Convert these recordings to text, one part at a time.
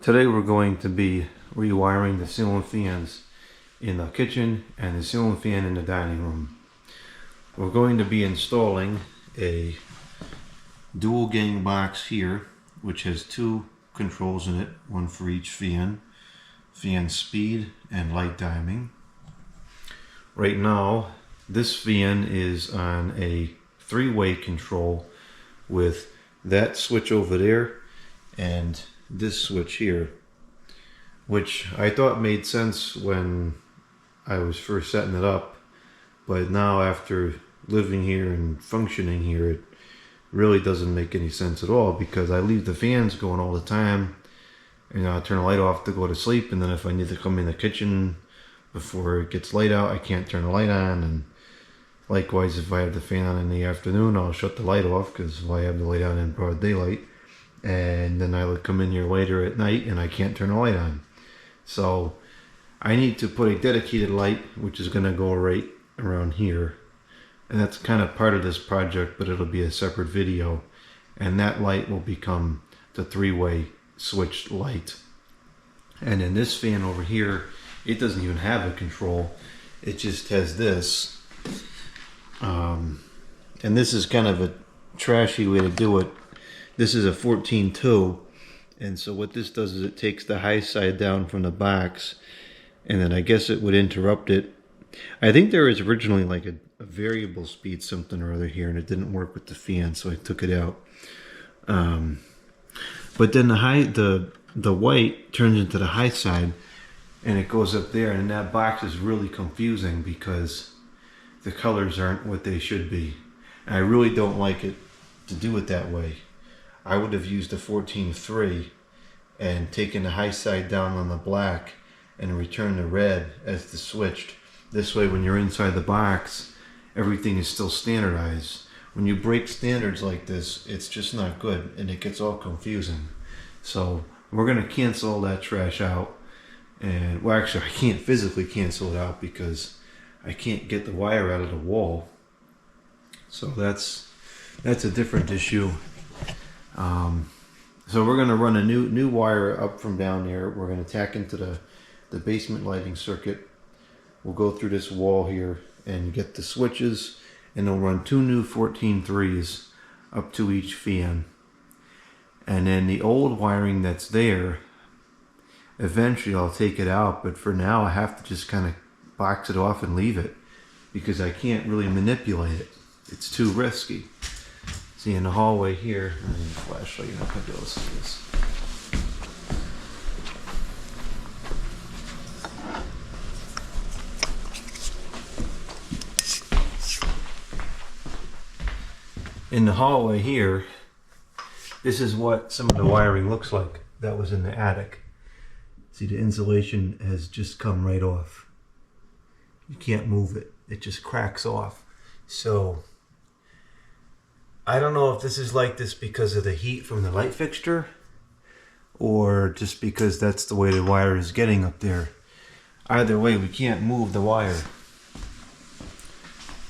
Today we're going to be rewiring the ceiling fans in the kitchen and the ceiling fan in the dining room. We're going to be installing a dual gang box here, which has two controls in it, one for each fan speed and light timing. Right now this fan is on a three-way control with that switch over there and this switch here, which I thought made sense when I was first setting it up, but now after living here and functioning here, it really doesn't make any sense at all, because I leave the fans going all the time and I turn the light off to go to sleep, and then if I need to come in the kitchen before it gets light out, I can't turn the light on. And likewise, if I have the fan on in the afternoon, I'll shut the light off because I have the light on in broad daylight, and then I would come in here later at night and I can't turn the light on. So I need to put a dedicated light, which is going to go right around here, and that's kind of part of this project, but it'll be a separate video, and that light will become the three-way switched light. And then this fan over here, it doesn't even have a control, it just has this, and this is kind of a trashy way to do it. This is a 14.2, and so what this does is it takes the high side down from the box, and then I guess it would interrupt it. I think there was originally like a variable speed something or other here, and it didn't work with the fan, so I took it out. But then the white turns into the high side, and it goes up there, and that box is really confusing because the colors aren't what they should be. And I really don't like it to do it that way. I would have used a 14.3 and taken the high side down on the black and returned the red as the switched. This way, when you're inside the box, everything is still standardized. When you break standards like this, it's just not good, and it gets all confusing. So we're going to cancel all that trash out. And well, actually I can't physically cancel it out because I can't get the wire out of the wall. So that's a different issue. So we're going to run a new wire up from down there. We're going to tack into the basement lighting circuit. We'll go through this wall here and get the switches, and they'll run two new 14.3s up to each fan. And then the old wiring that's there, eventually I'll take it out, but for now I have to just kind of box it off and leave it because I can't really manipulate it. It's too risky. See, in the hallway here, I need a flashlight, you know how to see this. In the hallway here, this is what some of the wiring looks like that was in the attic. See, the insulation has just come right off. You can't move it. It just cracks off. So I don't know if this is like this because of the heat from the light fixture or just because that's the way the wire is getting up there. Either way, we can't move the wire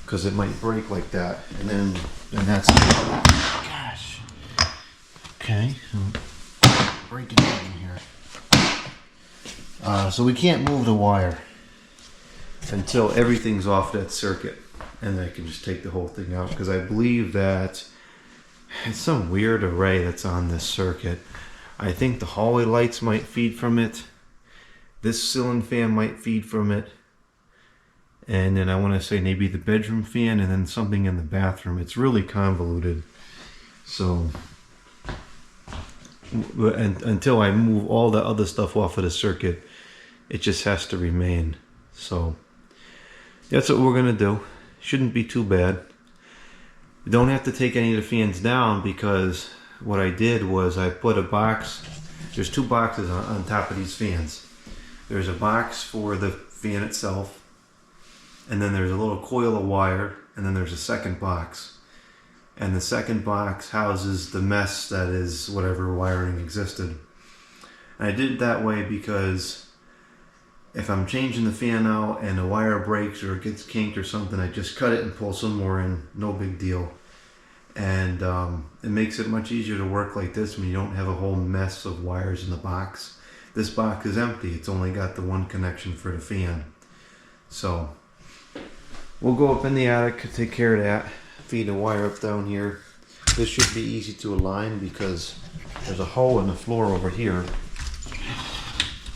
because it might break like that, and then that's gosh. Okay, so break it down here. So we can't move the wire until everything's off that circuit, and then I can just take the whole thing out, because I believe that it's some weird array that's on this circuit. I think the hallway lights might feed from it. This ceiling fan might feed from it. And then I want to say maybe the bedroom fan, and then something in the bathroom. It's really convoluted. So until I move all the other stuff off of the circuit, it just has to remain. So that's what we're going to do. Shouldn't be too bad. You don't have to take any of the fans down, because what I did was I put a box. There's two boxes on top of these fans. There's a box for the fan itself, and then there's a little coil of wire, and then there's a second box. And the second box houses the mess that is whatever wiring existed. And I did it that way because if I'm changing the fan out and the wire breaks or it gets kinked or something, I just cut it and pull some more in, no big deal. And it makes it much easier to work like this when you don't have a whole mess of wires in the box. this box is empty. It's only got the one connection for the fan. So we'll go up in the attic, take care of that, feed the wire up down here. This should be easy to align because there's a hole in the floor over here.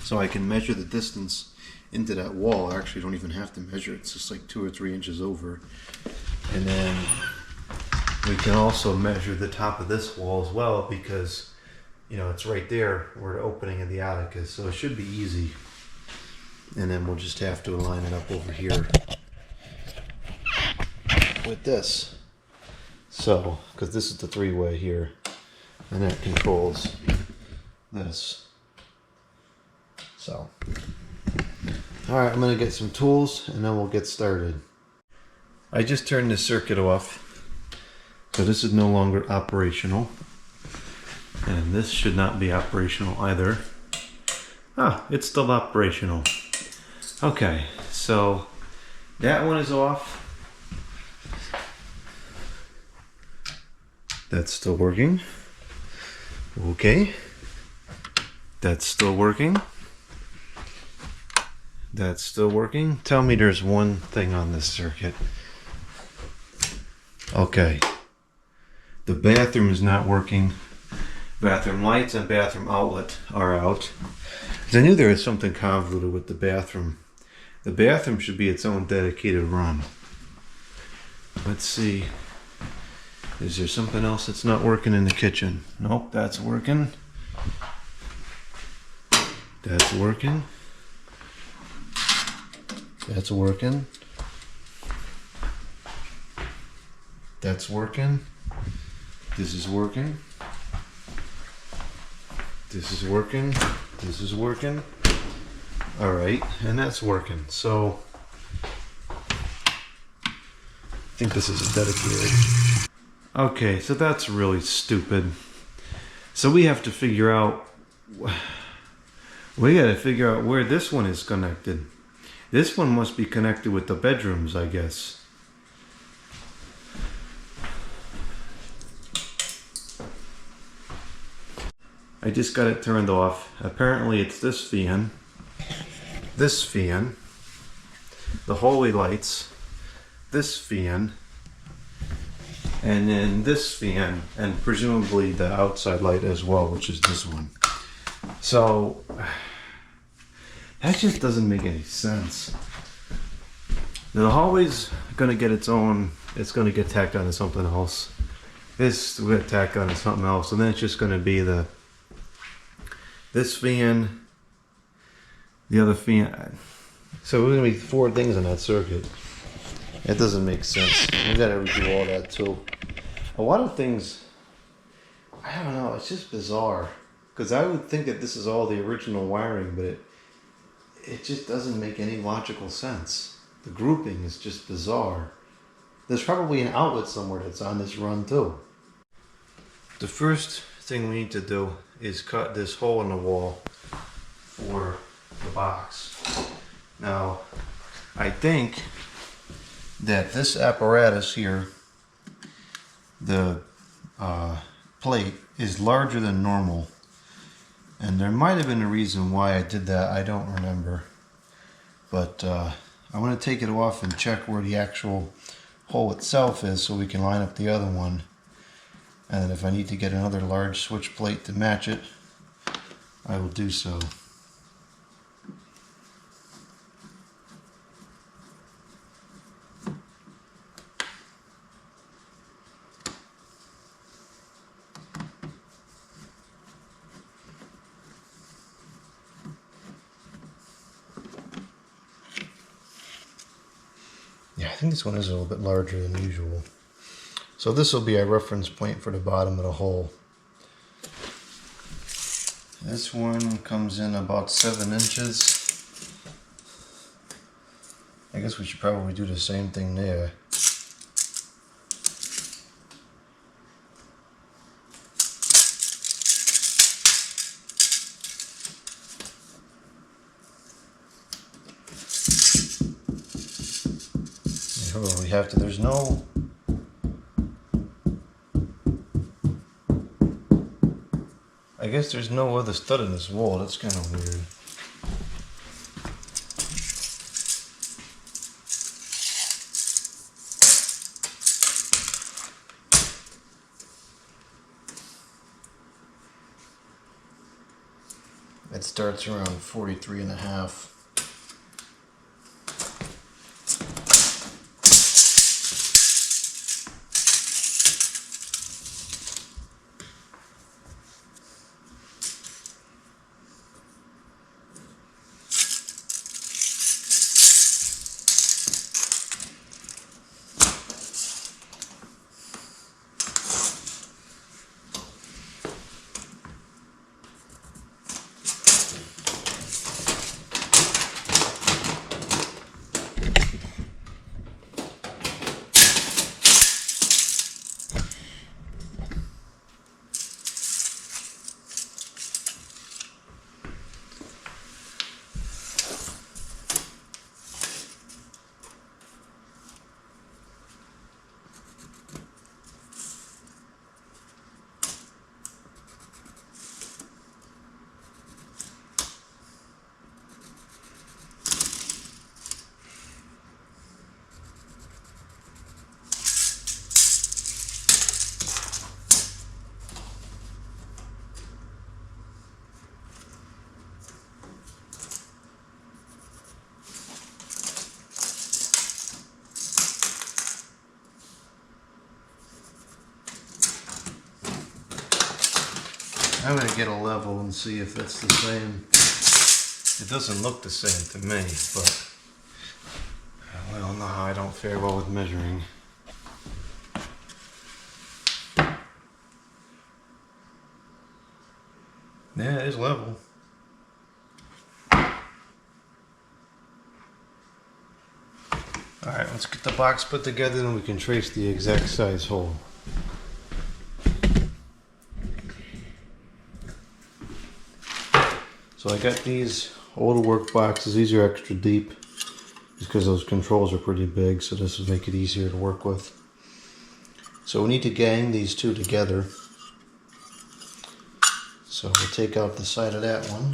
So I can measure the distance into that wall. I actually don't even have to measure it. It's just like 2 or 3 inches over. And then we can also measure the top of this wall as well because, you know, it's right there where the opening of the attic is. So it should be easy. And then we'll just have to align it up over here with this. So, because this is the 3-way here, and that controls this. So, all right, I'm gonna get some tools and then we'll get started. I just turned the circuit off, so this is no longer operational. And this should not be operational either. Ah, it's still operational. Okay, so that one is off. That's still working. Okay. That's still working. That's still working. Tell me there's one thing on this circuit. Okay. The bathroom is not working. Bathroom lights and bathroom outlet are out. I knew there was something convoluted with the bathroom. The bathroom should be its own dedicated run. Let's see. Is there something else that's not working in the kitchen? Nope, that's working. That's working. That's working. That's working. This is working. This is working. This is working. All right, and that's working. So I think this is a dedicated. Okay, so that's really stupid. So we have to figure out, we gotta figure out where this one is connected. This one must be connected with the bedrooms, I guess. I just got it turned off. Apparently it's this fan, the hallway lights, this fan, and then this fan, and presumably the outside light as well, which is this one. So that just doesn't make any sense. Now the hallway's gonna get its own, it's gonna get tacked onto something else. This will get tacked onto something else, and then it's just gonna be this fan, the other fan. So we're gonna be 4 things on that circuit. It doesn't make sense. We gotta redo all that too. A lot of things, I don't know, it's just bizarre. Because I would think that this is all the original wiring, but it just doesn't make any logical sense. The grouping is just bizarre. There's probably an outlet somewhere that's on this run too. The first thing we need to do is cut this hole in the wall for the box. Now, I think that this apparatus here, the plate, is larger than normal. And there might have been a reason why I did that. I don't remember. But I'm going to take it off and check where the actual hole itself is so we can line up the other one. And then if I need to get another large switch plate to match it, I will do so. Yeah, I think this one is a little bit larger than usual. So this will be a reference point for the bottom of the hole. This one comes in about 7 inches. I guess we should probably do the same thing there. We have to, there's no, I guess there's no other stud in this wall. That's kind of weird. It starts around 43.5. I'm going to get a level and see if that's the same. It doesn't look the same to me, but I don't know how I don't fare well with measuring. Yeah, it is level. Alright, let's get the box put together and we can trace the exact size hole. So I got these older work boxes. These are extra deep just because those controls are pretty big, so this will make it easier to work with. So we need to gang these two together. So we'll take out the side of that one.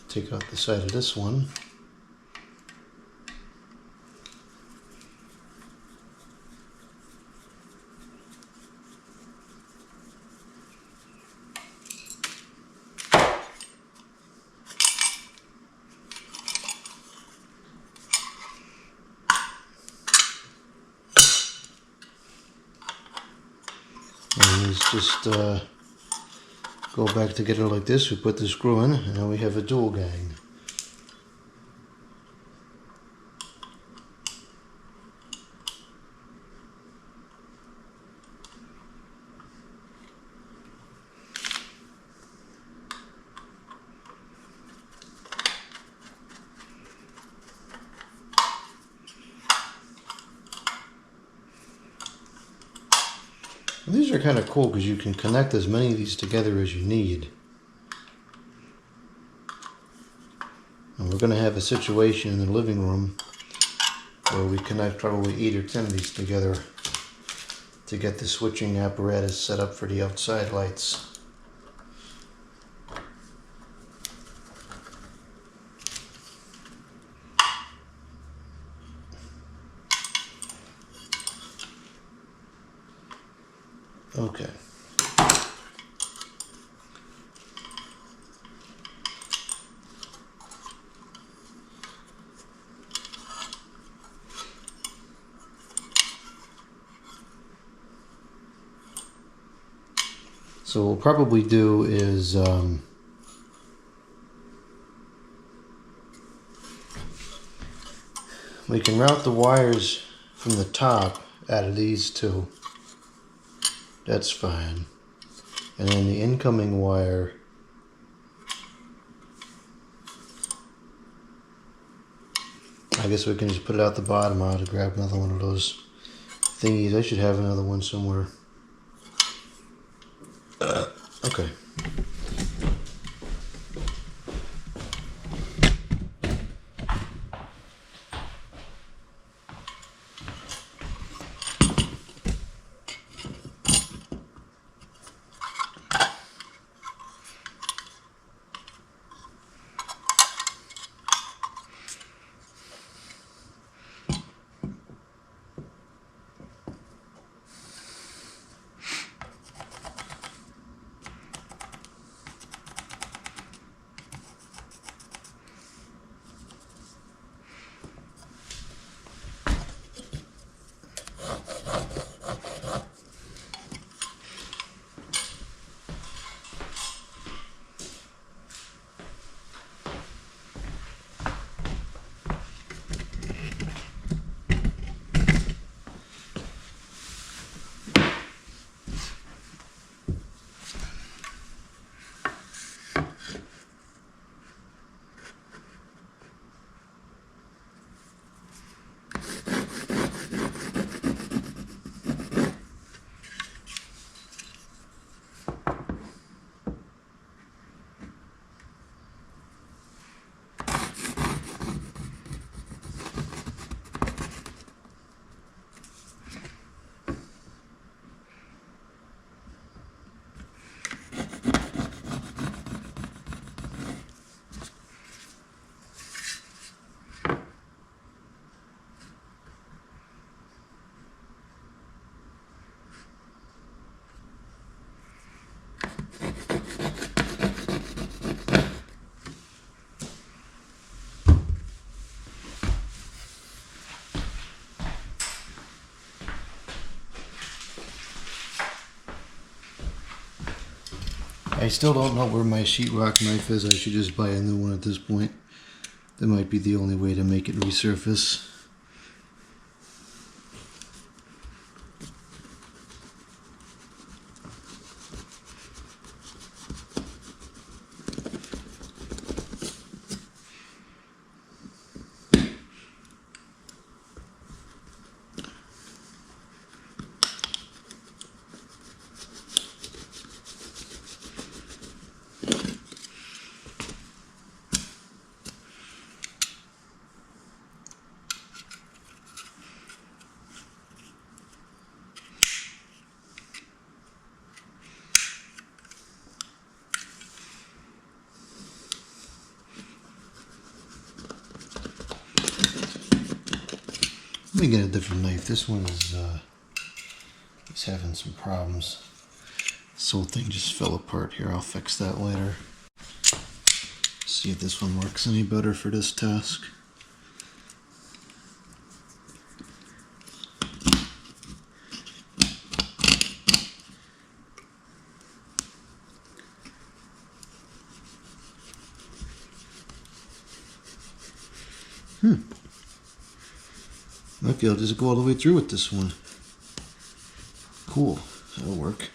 Take out the side of this one. And it's just go back together like this. We put the screw in, and now we have a dual gang. These are kind of cool because you can connect as many of these together as you need. And we're going to have a situation in the living room where we connect probably 8 or 10 of these together to get the switching apparatus set up for the outside lights. Okay. So what we'll probably do is we can route the wires from the top out of these two. That's fine. And then the incoming wire, I guess we can just put it out the bottom. I'll have to grab another one of those thingies. I should have another one somewhere. Okay. I still don't know where my sheetrock knife is. I should just buy a new one at this point. That might be the only way to make it resurface. Let me get a different knife. This one is having some problems. This whole thing just fell apart here. I'll fix that later. See if this one works any better for this task. Okay, I'll just go all the way through with this one. Cool, that'll work.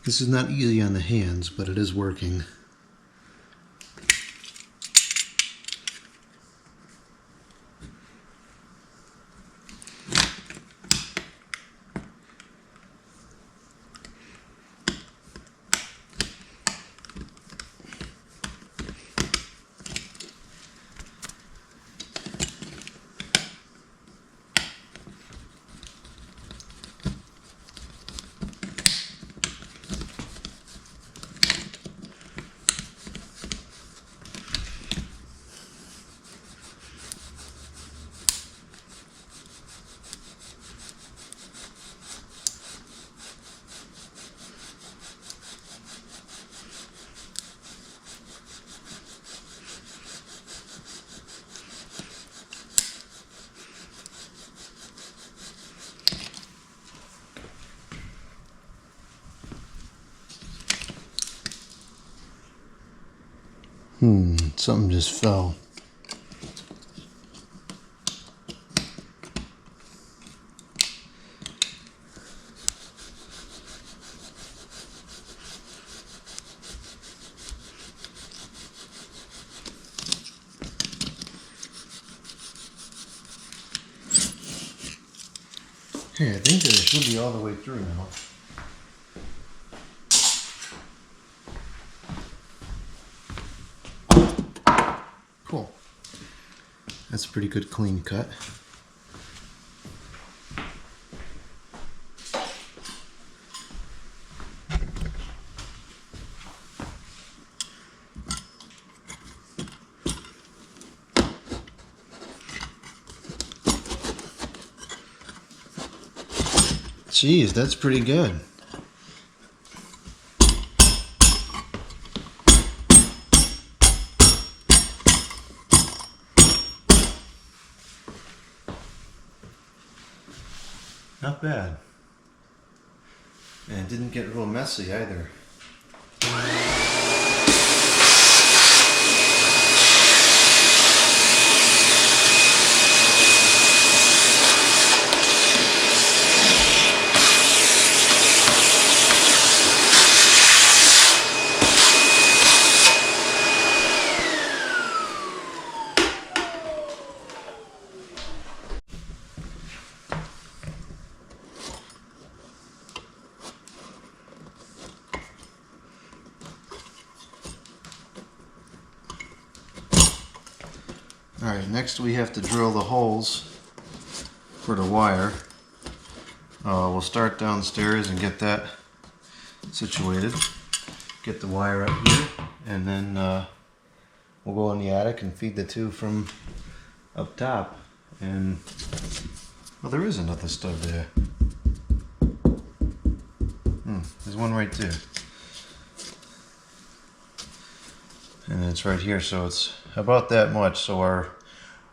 This is not easy on the hands, but it is working. Something just fell. Hey, I think that it should be all the way through now. Cool. That's a pretty good clean cut. Jeez, that's pretty good. Not bad. And it didn't get real messy either. Alright, next we have to drill the holes for the wire. We'll start downstairs and get that situated. Get the wire up here, and then we'll go in the attic and feed the two from up top. And, well, there is another stub there. There's one right there. And it's right here, so it's about that much. So our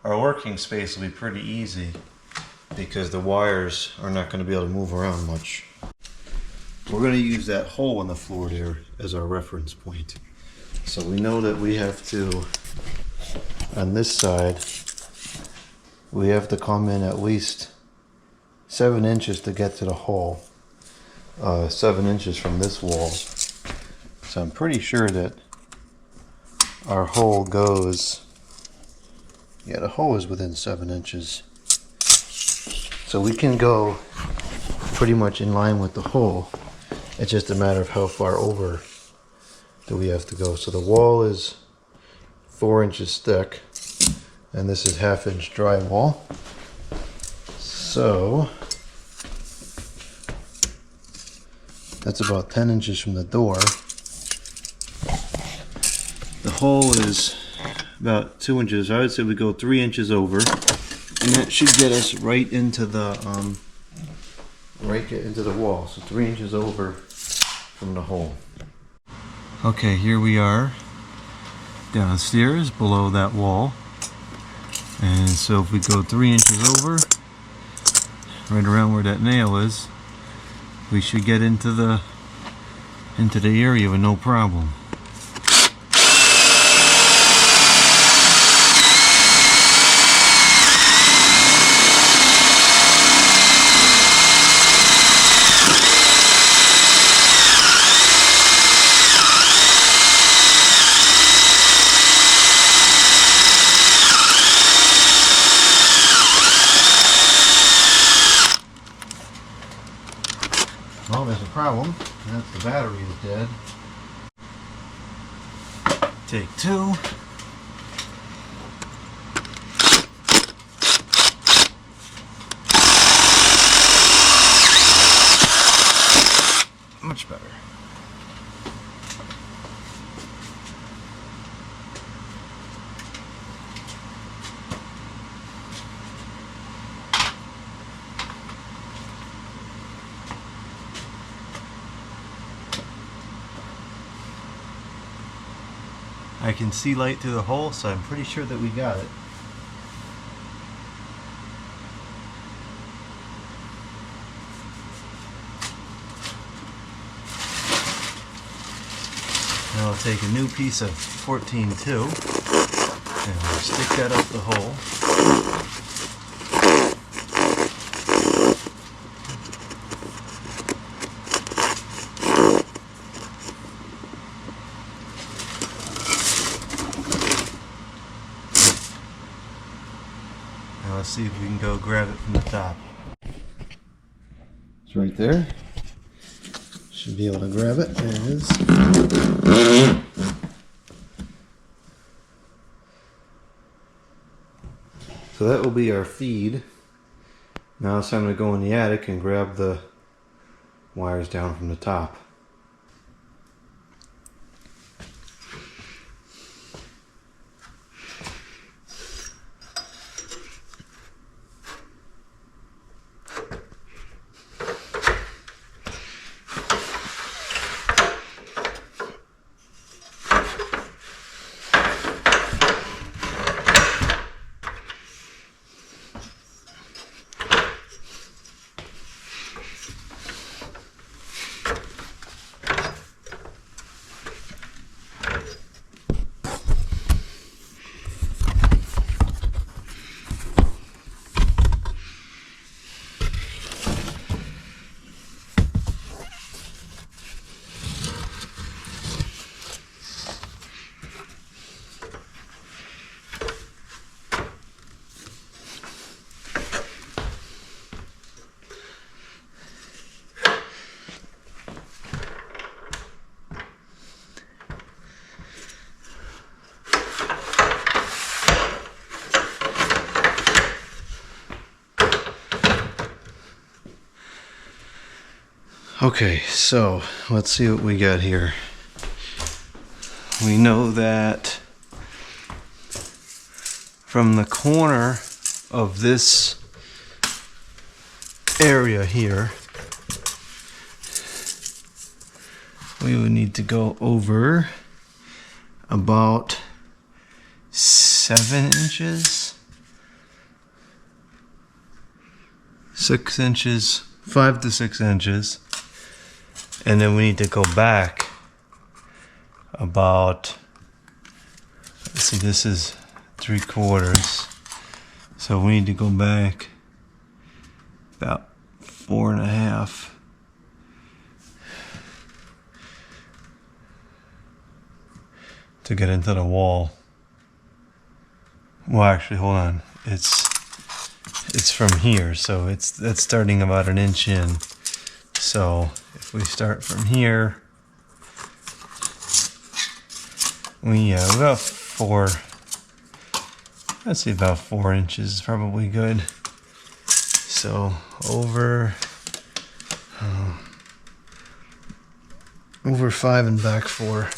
working space will be pretty easy because the wires are not going to be able to move around much. We're going to use that hole in the floor there as our reference point. So we know that we have to, on this side, we have to come in at least 7 inches to get to the hole. 7 inches from this wall. So I'm pretty sure that our hole goes, yeah, the hole is within 7 inches. So we can go pretty much in line with the hole. It's just a matter of how far over do we have to go. So the wall is 4 inches thick, and this is 1/2 inch drywall. So that's about 10 inches from the door. The hole is about 2 inches. I would say we go 3 inches over, and that should get us right into the wall. So 3 inches over from the hole. Okay, here we are downstairs below that wall, and so if we go 3 inches over, right around where that nail is, we should get into the area with no problem. problem. That's the battery is dead. Take two. Much better. I can see light through the hole, so I'm pretty sure that we got it. Now I'll take a new piece of 14-2 and I'll stick that up the hole. Now let's see if we can go grab it from the top. It's right there. Should be able to grab it. There it is. So that will be our feed. Now it's time to go in the attic and grab the wires down from the top. Okay, so let's see what we got here. We know that from the corner of this area here, we would need to go over about 7 inches, 6 inches, 5 to 6 inches. And then we need to go back about, let's see, this is 3/4. So we need to go back about 4.5. To get into the wall. Well, actually, hold on. It's from here, so that's starting about 1 inch in. So if we start from here, we about 4. Let's see, about 4 inches is probably good. So over 5 and back 4.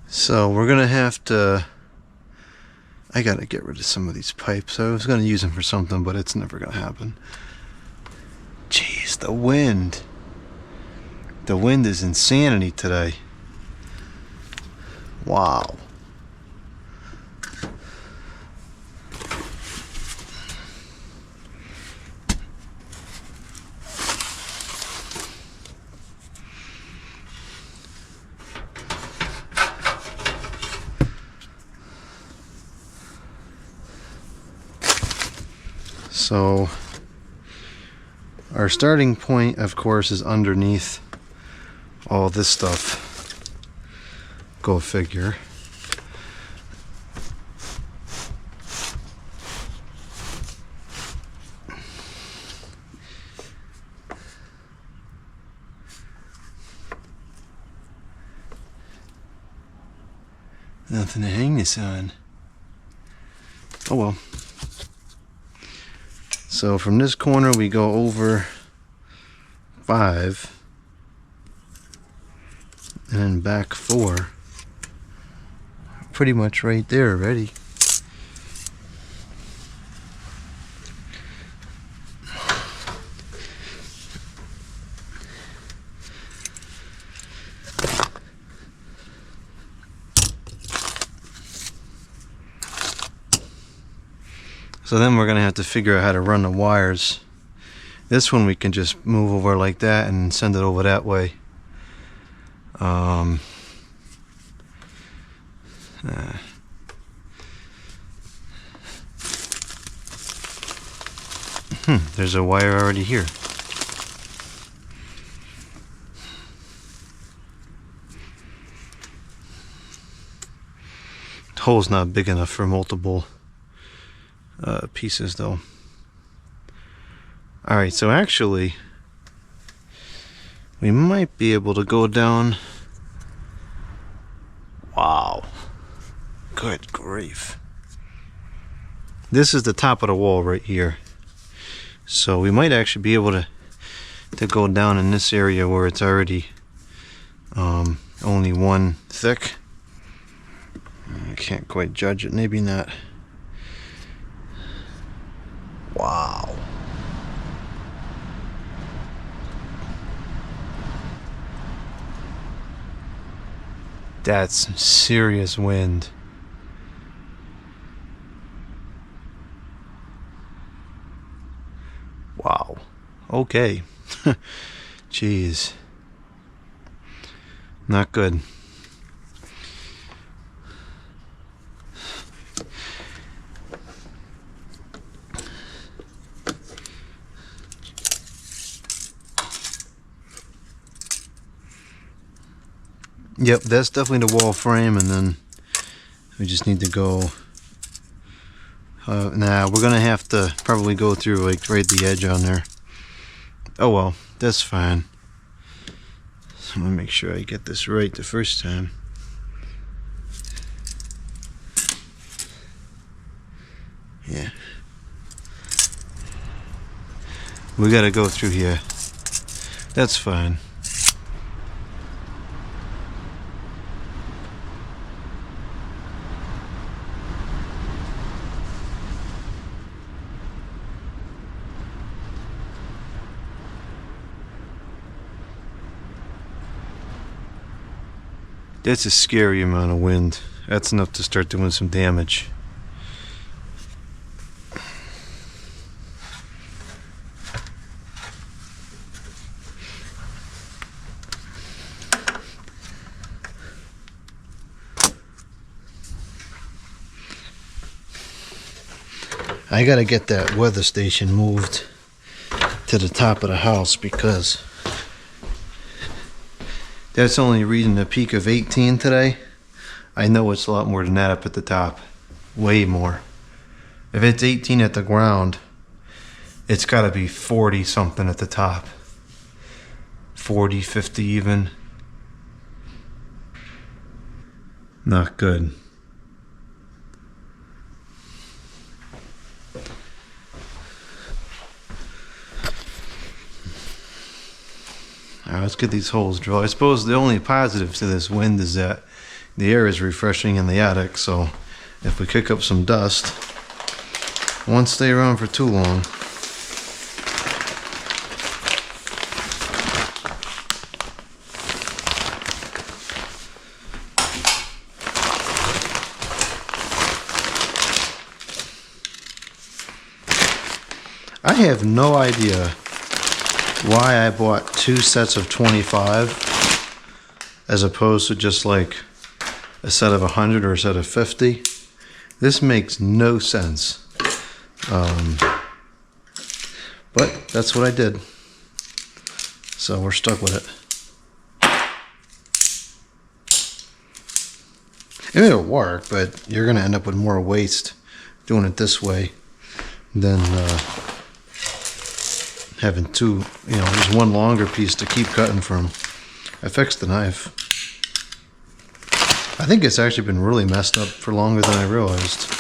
So we're gonna have to, I gotta get rid of some of these pipes. I was gonna use them for something, but it's never gonna happen. Jeez, the wind. The wind is insanity today. Wow. So our starting point, of course, is underneath all this stuff. Go figure. Nothing to hang this on. Oh well. So from this corner we go over 5 and then back 4. Pretty much right there already. So then we're going to have to figure out how to run the wires. This one we can just move over like that and send it over that way. There's a wire already here. The hole's not big enough for multiple pieces though. Alright, so actually we might be able to go down. Wow. Good grief. This is the top of the wall right here. So we might actually be able to go down in this area where it's already only one thick. I can't quite judge it, maybe not. Wow. That's some serious wind. Wow. Okay. Jeez. Not good. Yep, that's definitely the wall frame, and then we just need to go. Nah, we're gonna have to probably go through like right the edge on there. Oh well, that's fine. So I'm gonna make sure I get this right the first time. Yeah. We gotta go through here. That's fine. That's a scary amount of wind. That's enough to start doing some damage. I gotta get that weather station moved to the top of the house because that's only reading a peak of 18 today. I know it's a lot more than that up at the top. Way more. If it's 18 at the ground, it's gotta be 40 something at the top. 40, 50 even. Not good. Alright, let's get these holes drilled. I suppose the only positive to this wind is that the air is refreshing in the attic, so if we kick up some dust, it won't stay around for too long. I have no idea why I bought 2 sets of 25 as opposed to just like a set of 100 or a set of 50. This makes no sense. But that's what I did. So we're stuck with it. I mean, it'll work, but you're going to end up with more waste doing it this way than having two, there's one longer piece to keep cutting from. I fixed the knife. I think it's actually been really messed up for longer than I realized.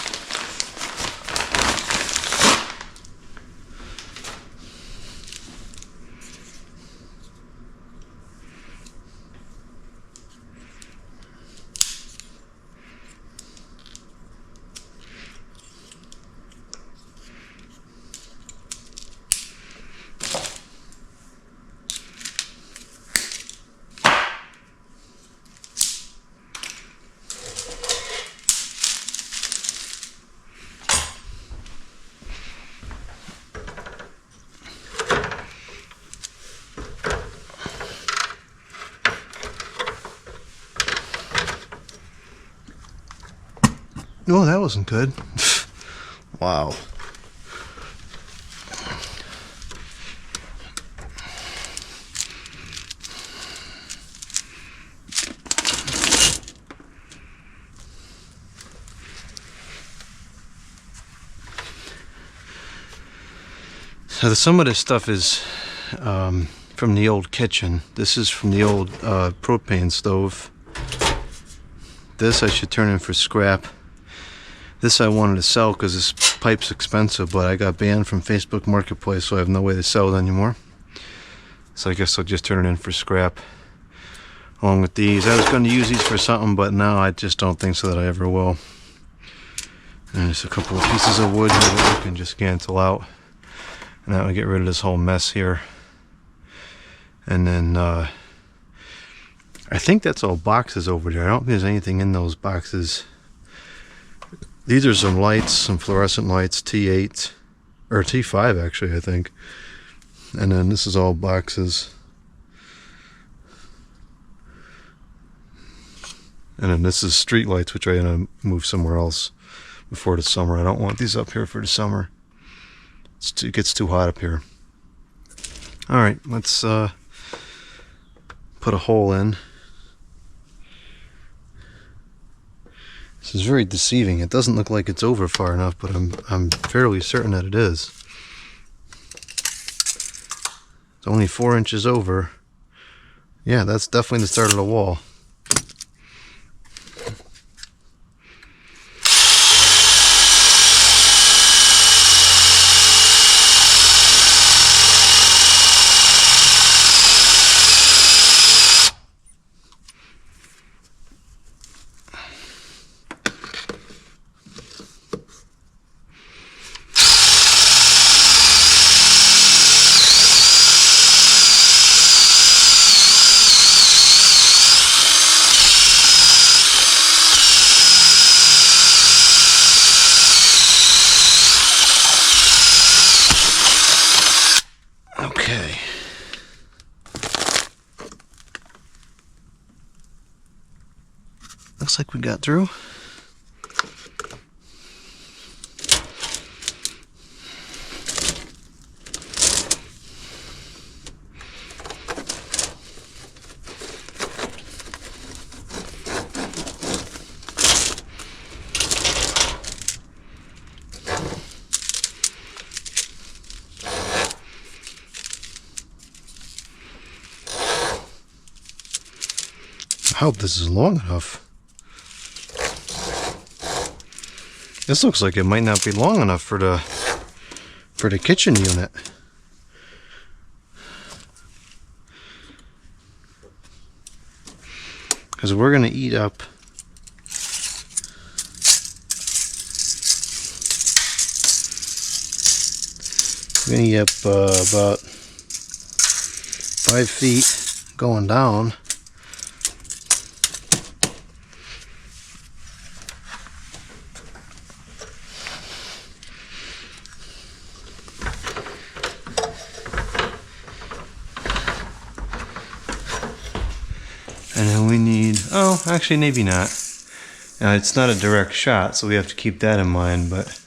Oh, that wasn't good. Wow. So some of this stuff is from the old kitchen. This is from the old propane stove. This I should turn in for scrap. This I wanted to sell because this pipe's expensive, but I got banned from Facebook Marketplace, so I have no way to sell it anymore. So I guess I'll just turn it in for scrap along with these. I was going to use these for something, but now I just don't think so that I ever will. And there's a couple of pieces of wood here that we can just cancel out. And that will get rid of this whole mess here. And then I think that's all boxes over there. I don't think there's anything in those boxes. These are some lights, some fluorescent lights, T8, or T5 actually, I think. And then this is all boxes. And then this is street lights, which I'm going to move somewhere else before the summer. I don't want these up here for the summer. It gets too hot up here. Alright, let's put a hole in. This is very deceiving. It doesn't look like it's over far enough, but I'm fairly certain that it is. It's only 4 inches over. Yeah, that's definitely the start of the wall. Okay. Looks like we got through. I hope this is long enough. This looks like it might not be long enough for the kitchen unit. Because we're going to eat up about 5 feet going down. Oh, actually, maybe not. Now, it's not a direct shot, so we have to keep that in mind, but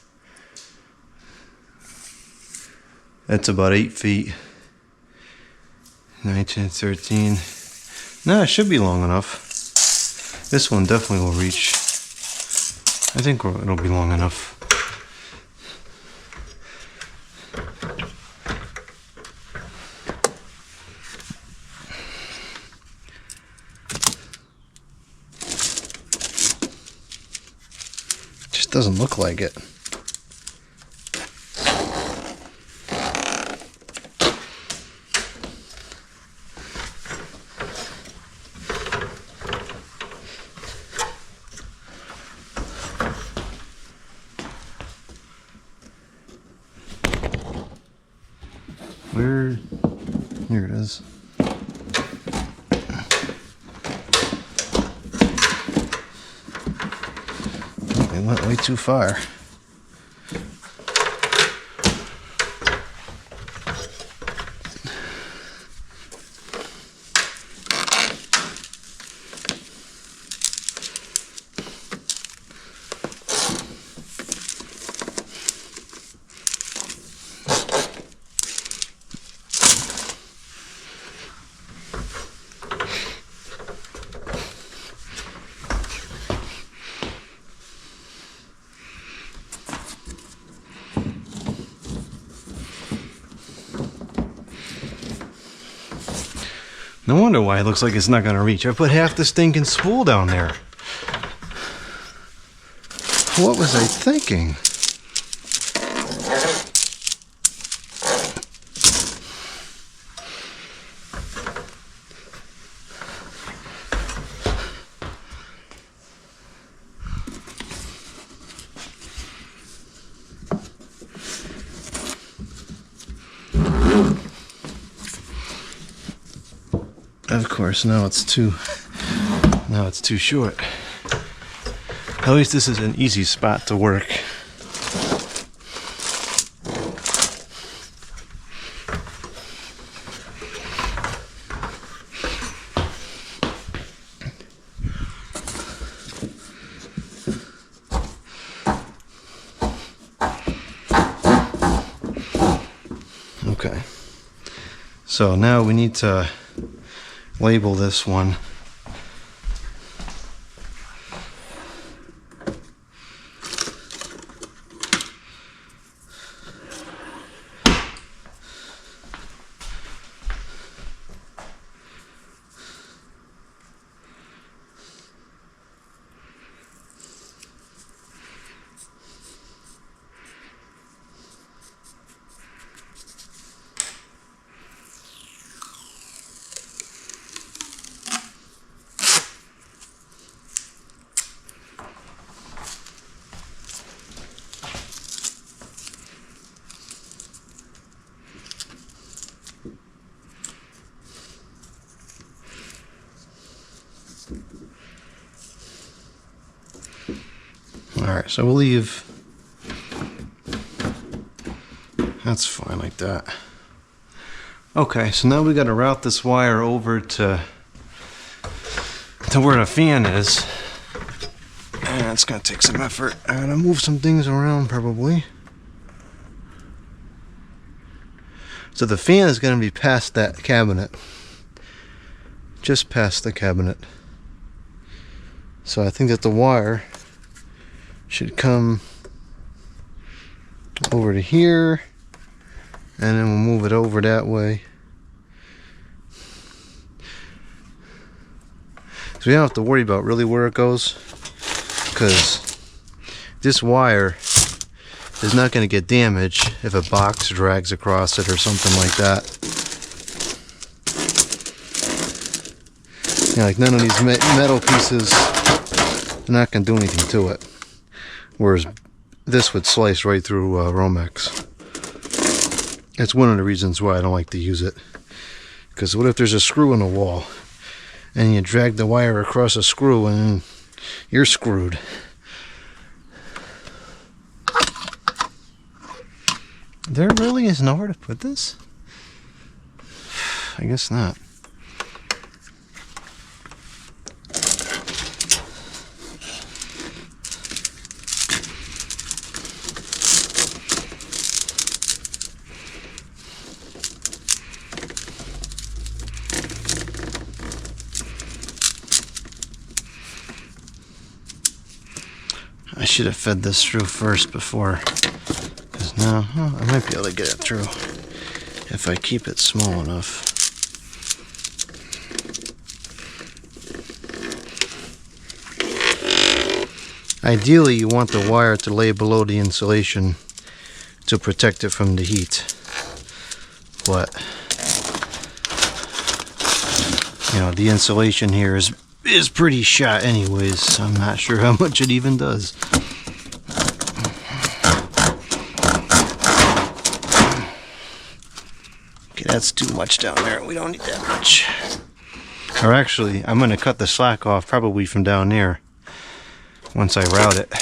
that's about 8 feet. 19, 13. No, it should be long enough. This one definitely will reach. I think it'll be long enough. Just doesn't look like it. Where? Here it is. Oh, it went way too far. No wonder why it looks like it's not going to reach. I put half the stinking spool down there. What was I thinking? Of course, now it's too short. At least this is an easy spot to work. Okay. So now we need to label this one. Alright, so we'll leave. That's fine like that. Okay, so now we got to route this wire over to where the fan is. And it's going to take some effort. I'm going to move some things around probably. So the fan is going to be past that cabinet. Just past the cabinet. So I think that the wire should come over to here, and then we'll move it over that way. So we don't have to worry about really where it goes, because this wire is not going to get damaged if a box drags across it or something like that. Yeah, like none of these metal pieces are not going to do anything to it. Whereas this would slice right through Romex. That's one of the reasons why I don't like to use it. Because what if there's a screw in the wall and you drag the wire across a screw and you're screwed. There really is nowhere to put this? I guess not. should have fed this through first before. Because now, I might be able to get it through if I keep it small enough. Ideally, you want the wire to lay below the insulation to protect it from the heat. But, you know, the insulation here is pretty shot anyways, so I'm not sure how much it even does. Okay, that's too much down there. We don't need that much. Or actually, I'm going to cut the slack off probably from down there once I route it.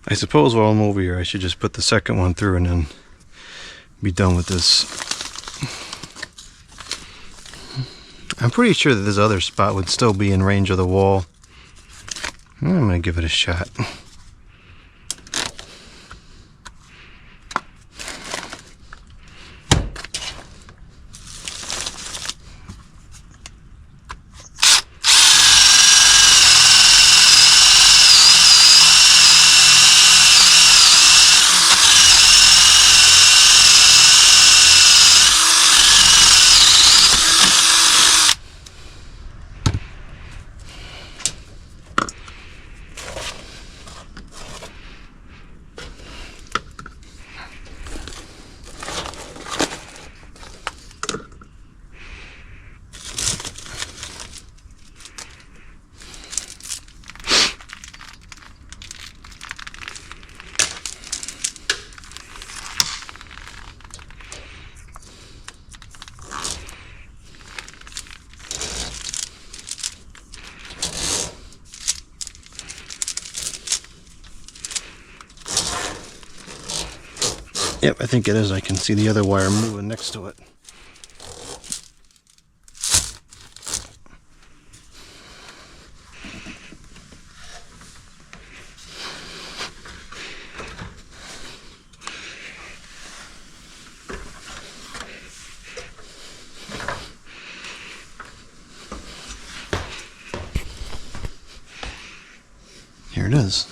I suppose while I'm over here, I should just put the second one through and then be done with this. I'm pretty sure that this other spot would still be in range of the wall. I'm going to give it a shot. Yep, I think it is. I can see the other wire moving next to it. Here it is.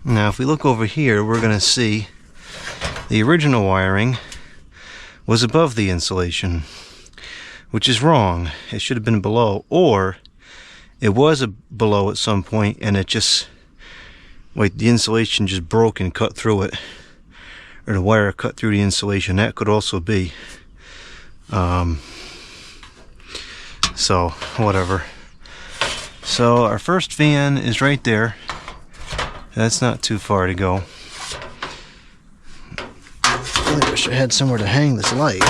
Now if we look over here, we're going to see the original wiring was above the insulation, which is wrong. It should have been below, or it was below at some point and it just, like, the insulation just broke and cut through it, or the wire cut through the insulation. That could also be. So whatever. So our first fan is right there. That's not too far to go. I really wish I had somewhere to hang this light.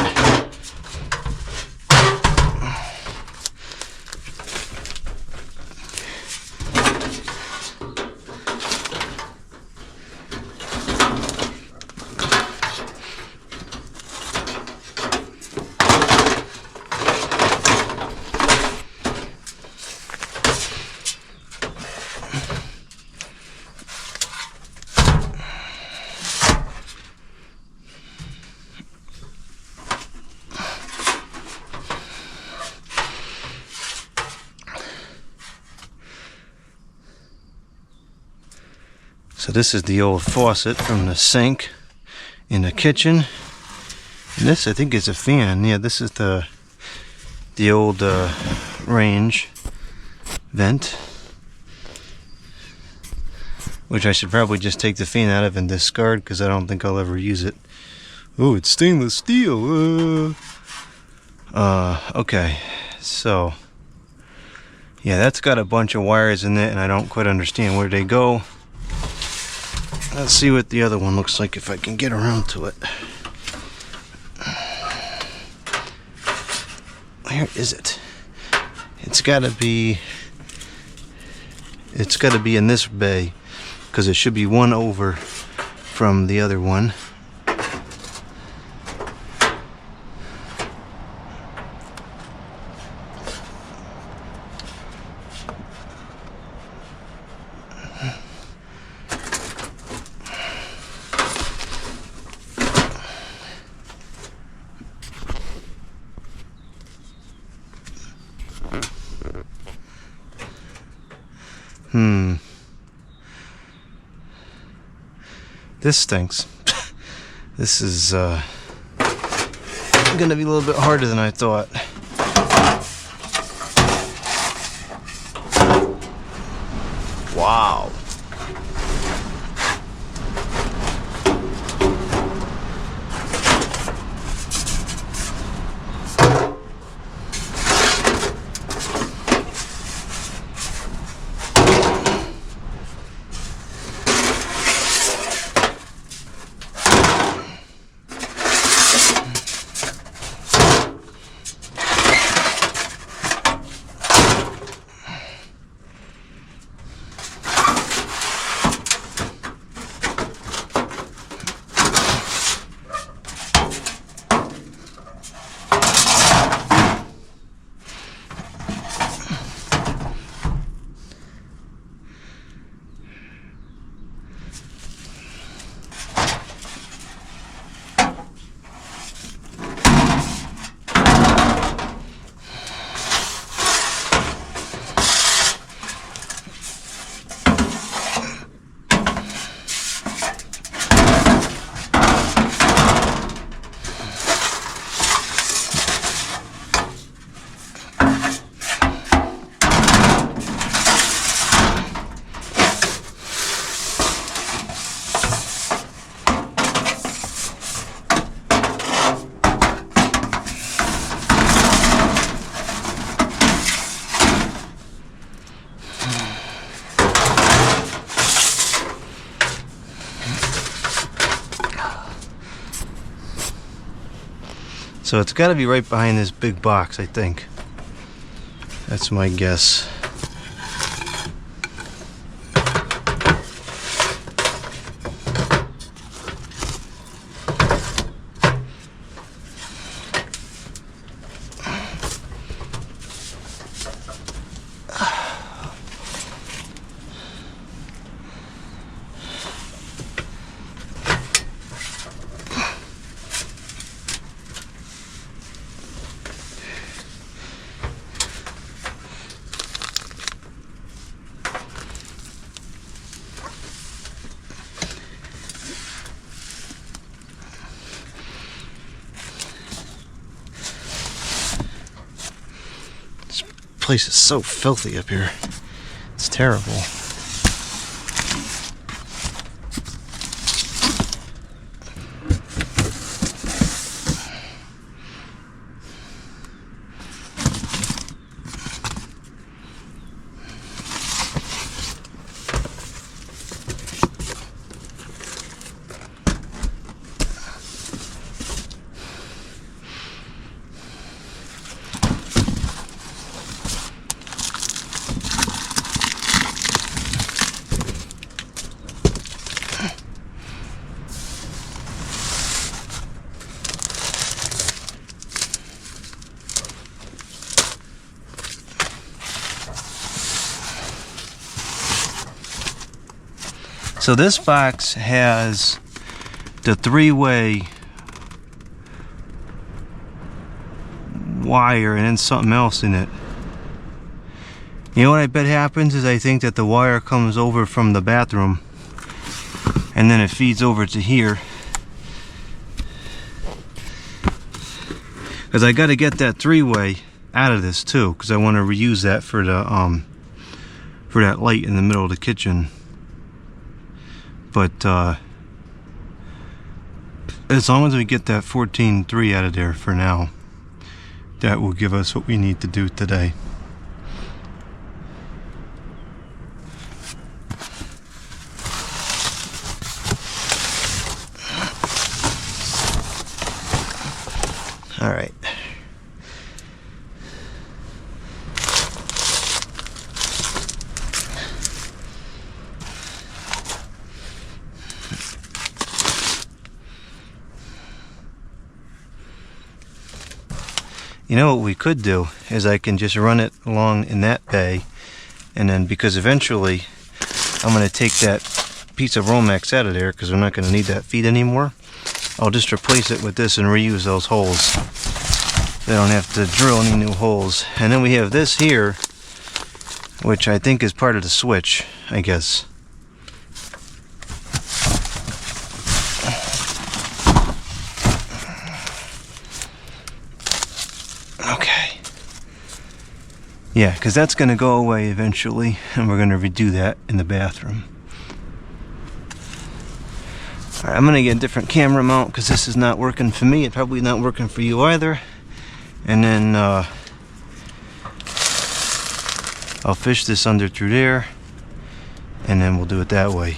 So this is the old faucet from the sink in the kitchen. And this, I think, is a fan. Yeah, this is the old range vent, which I should probably just take the fan out of and discard because I don't think I'll ever use it. Oh, it's stainless steel. Okay, so yeah, that's got a bunch of wires in it, and I don't quite understand where they go. Let's see what the other one looks like if I can get around to it. Where is it? It's got to be in this bay, because it should be one over from the other one. This stinks. This is gonna be a little bit harder than I thought. Wow. So it's got to be right behind this big box, I think. That's my guess. place is so filthy up here. It's terrible. So this box has the 3-way wire and then something else in it. You know what I bet happens is I think that the wire comes over from the bathroom and then it feeds over to here. Because I got to get that 3-way out of this too, because I want to reuse that for that light in the middle of the kitchen. But as long as we get that 14.3 out of there for now, that will give us what we need to do today. All right. You know what we could do is I can just run it along in that bay, and then because eventually I'm going to take that piece of Romex out of there because we're not going to need that feed anymore. I'll just replace it with this and reuse those holes. They don't have to drill any new holes. And then we have this here, which I think is part of the switch, I guess. Okay. Yeah, because that's going to go away eventually, and we're going to redo that in the bathroom. Alright, I'm going to get a different camera mount because this is not working for me. It's probably not working for you either. And then I'll fish this under through there, and then we'll do it that way.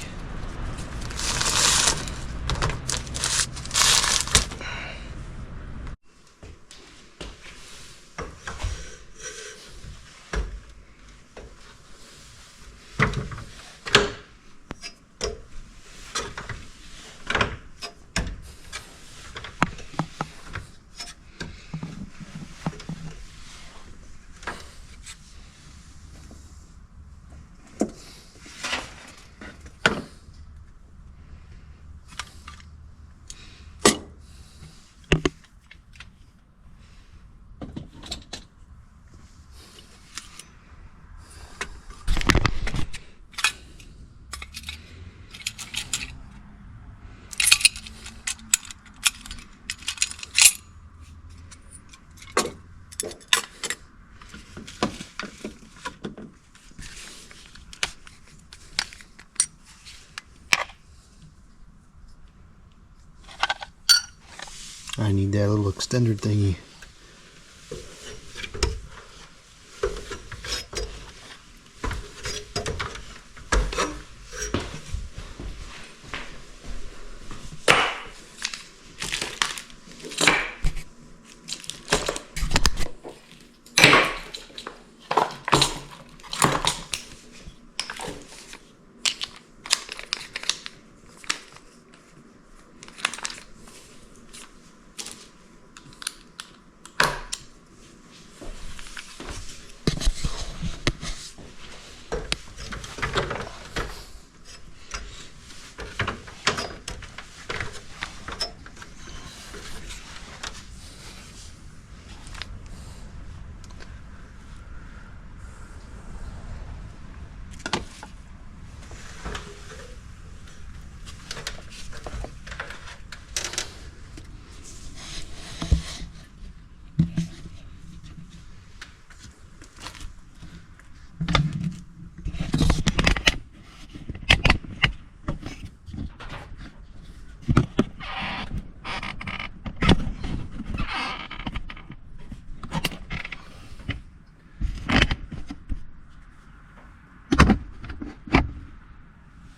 I need that little extender thingy.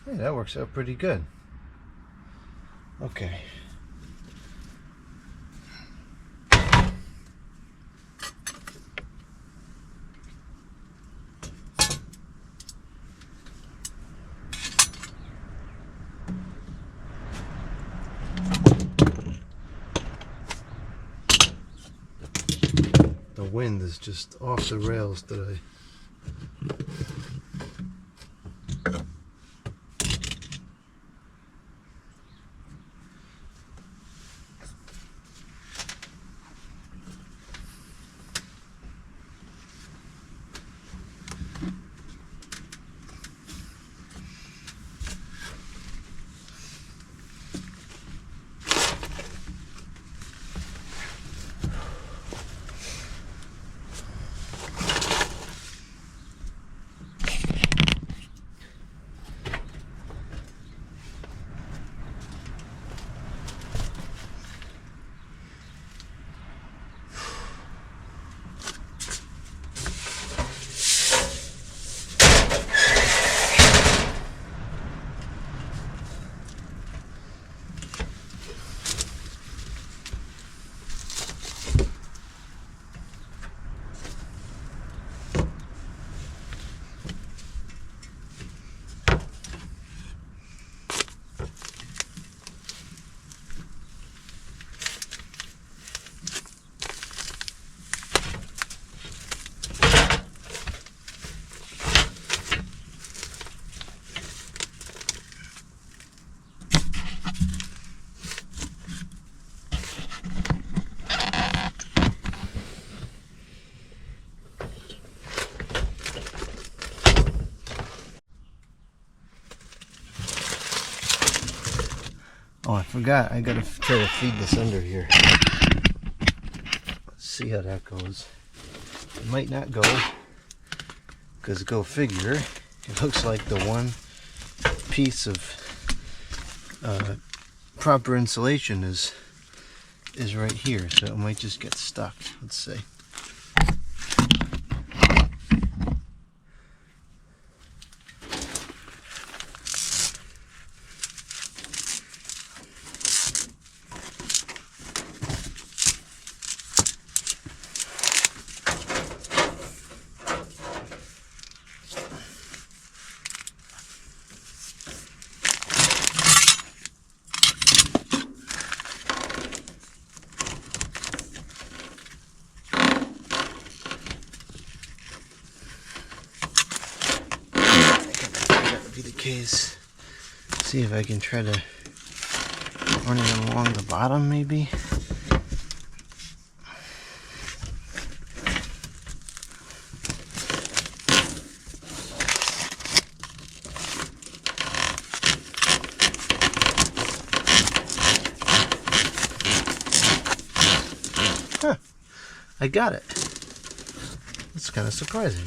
Hey, that works out pretty good. Okay. The wind is just off the rails today. Oh, I forgot. I gotta try to feed this under here. Let's see how that goes. It might not go, because go figure, it looks like the one piece of proper insulation is right here, so it might just get stuck. Let's see. Be the case. See if I can try to run it along the bottom, maybe. Huh, I got it. That's kind of surprising.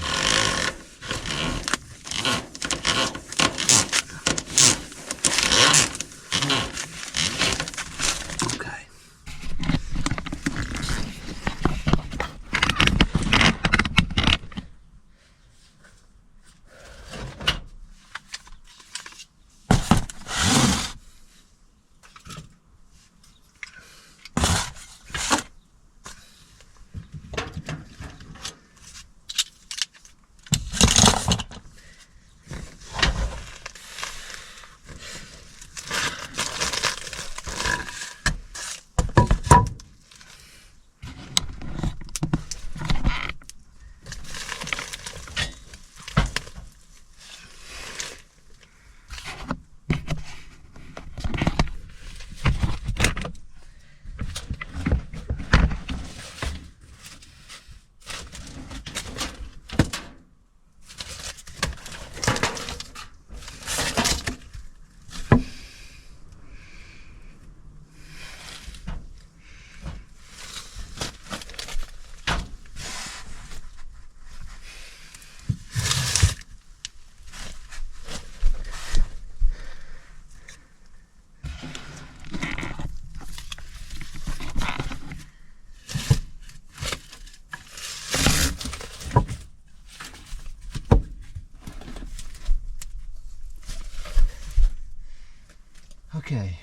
Okay,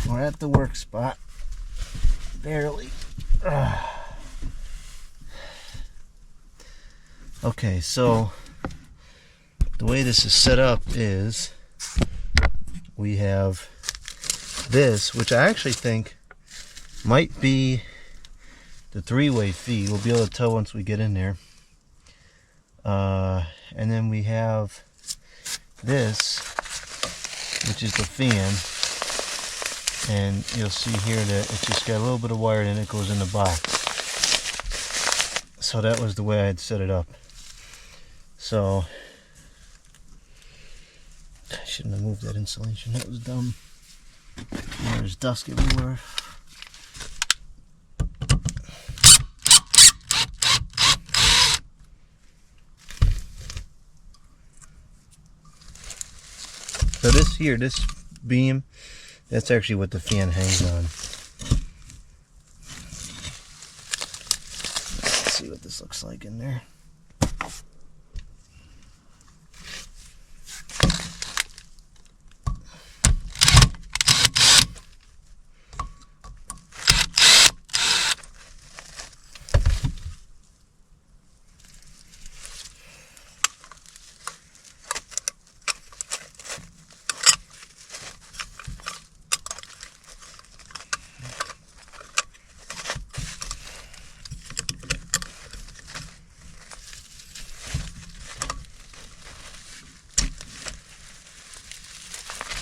we're at the work spot. Barely. Okay, so the way this is set up is we have this, which I actually think might be the three-way feed. We'll be able to tell once we get in there. And then we have this, which is the fan. And you'll see here that it's just got a little bit of wire and it goes in the box. So that was the way I had set it up. So I shouldn't have moved that insulation. That was dumb. There's dust everywhere. So this here, this beam, that's actually what the fan hangs on. Let's see what this looks like in there.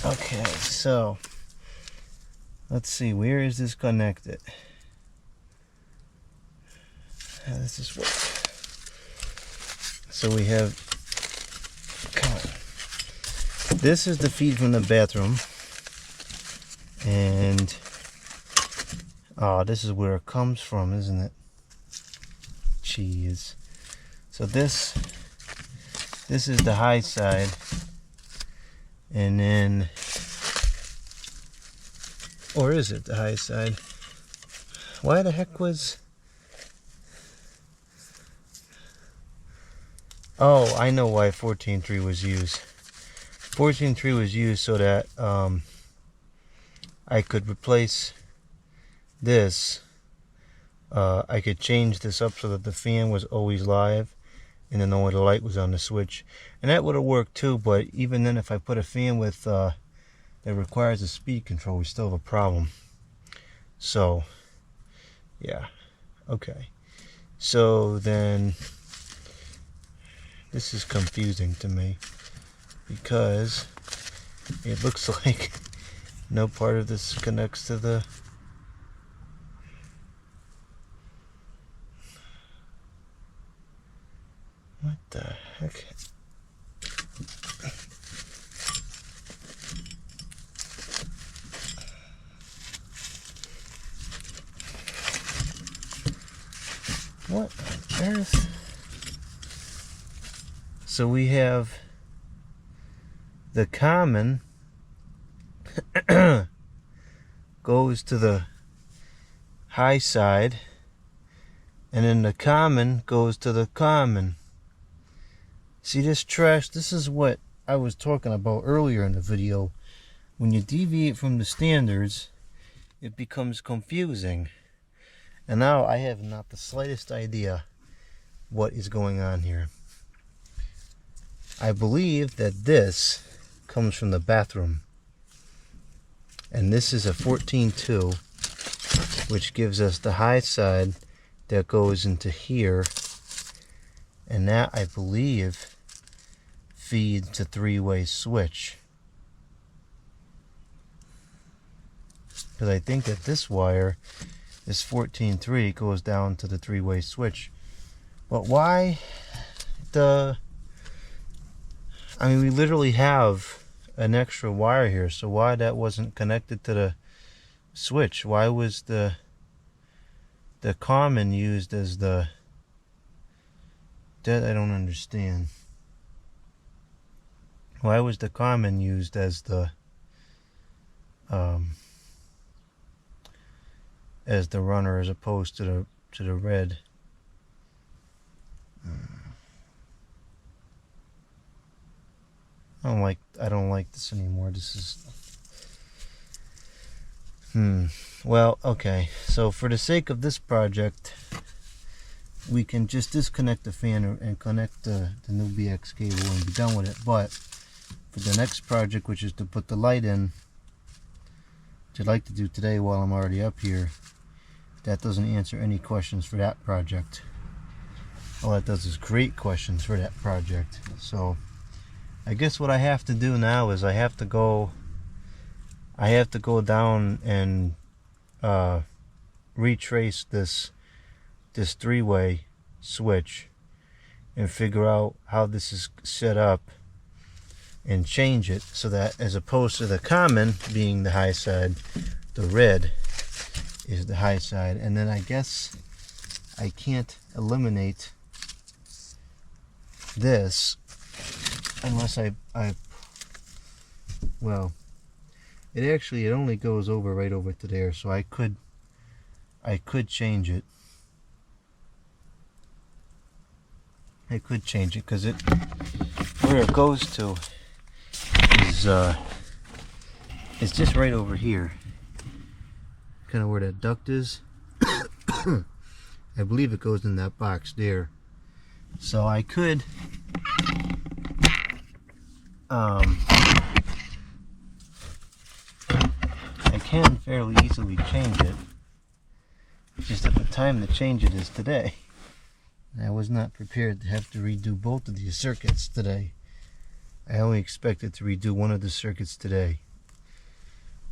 Okay, so let's see, where is this connected? How does this work? So we have, come on. This is the feed from the bathroom, and this is where it comes from, isn't it? Jeez. So this is the high side. And then, or is it the high side? Why the heck was... Oh, I know why 14.3 was used. 14.3 was used so that I could replace this. I could change this up so that the fan was always live, and then only the light was on the switch, and that would have worked too. But even then, if I put a fan with that requires a speed control, we still have a problem. So yeah, okay, so then this is confusing to me because it looks like no part of this connects to the... What the heck? What on earth? So we have the common goes to the high side, and then the common goes to the common. See this trash? This is what I was talking about earlier in the video. When you deviate from the standards, it becomes confusing. And now I have not the slightest idea what is going on here. I believe that this comes from the bathroom. And this is a 14.2, which gives us the high side that goes into here. And that, I believe, feeds a three-way switch. Because I think that this wire, this 14.3, goes down to the three-way switch. But why the... I mean, we literally have an extra wire here, so why that wasn't connected to the switch? Why was the common used as the... That I don't understand. Why was the common used as the runner as opposed to the red? I don't like this anymore. This is Well, okay. So for the sake of this project, we can just disconnect the fan and connect the new BX cable and be done with it. But for the next project, which is to put the light in, which I'd like to do today while I'm already up here, that doesn't answer any questions for that project. All that does is create questions for that project. So I guess what I have to do now is I have to go down and retrace this three-way switch and figure out how this is set up and change it so that, as opposed to the common being the high side, the red is the high side. And then I guess I can't eliminate this unless I well, it only goes over right over to there, so I could change it. I could change it because where it goes to is it's just right over here, kind of where that duct is. I believe it goes in that box there, so I could I can fairly easily change it. It's just that the time to change it is today. I was not prepared to have to redo both of these circuits today. I only expected to redo one of the circuits today.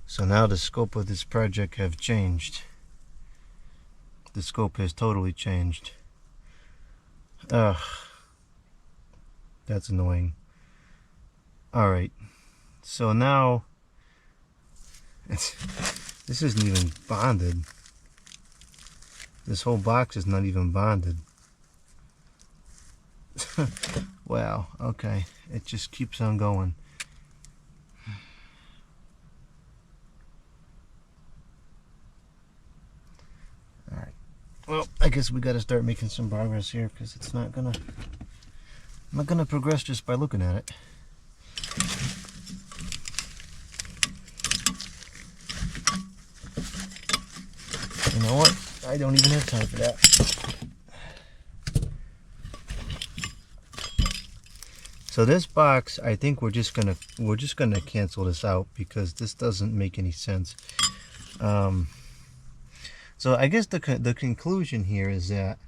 So now the scope of this project have changed. The scope has totally changed. Ugh. That's annoying. Alright. So now this isn't even bonded. This whole box is not even bonded. Wow, okay. It just keeps on going. Alright. Well, I guess we gotta start making some progress here, because it's not gonna progress just by looking at it. You know what? I don't even have time for that. So this box, I think we're just gonna cancel this out because this doesn't make any sense. So I guess the conclusion here is that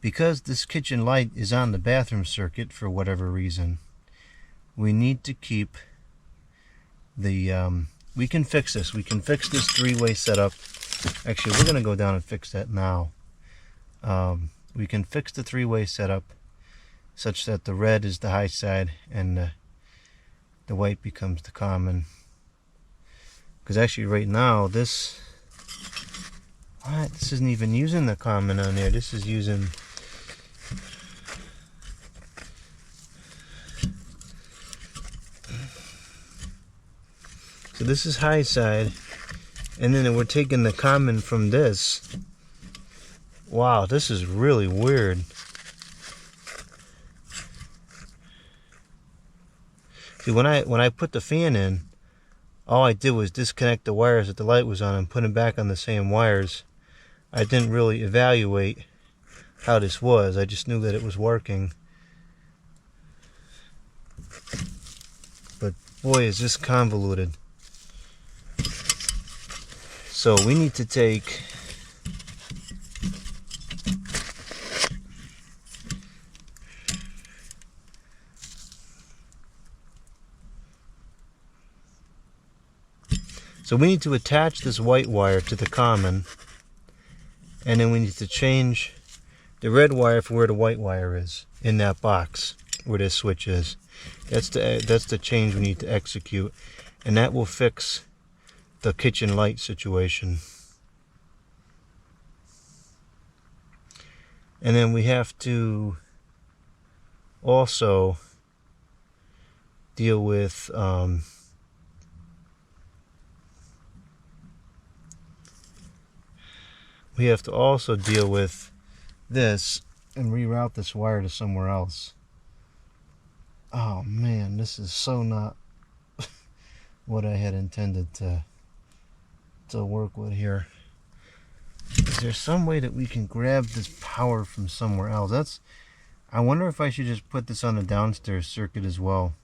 because this kitchen light is on the bathroom circuit for whatever reason, we need to keep the we can fix this. We can fix this three-way setup. Actually, we're gonna go down and fix that now. We can fix the three-way setup such that the red is the high side and the white becomes the common. Because actually right now this isn't even using the common on there. This is using so this is high side, and then we're taking the common from this. Wow, this is really weird. See, when I put the fan in, all I did was disconnect the wires that the light was on and put them back on the same wires. I didn't really evaluate how this was. I just knew that it was working. But boy, is this convoluted. So we need to take attach this white wire to the common, and then we need to change the red wire for where the white wire is in that box where this switch is. That's the change we need to execute, and that will fix the kitchen light situation. And then we have to also deal with this and reroute this wire to somewhere else. Oh man, this is so not what I had intended to to work with here. Is there some way that we can grab this power from somewhere else? I wonder if I should just put this on the downstairs circuit as well.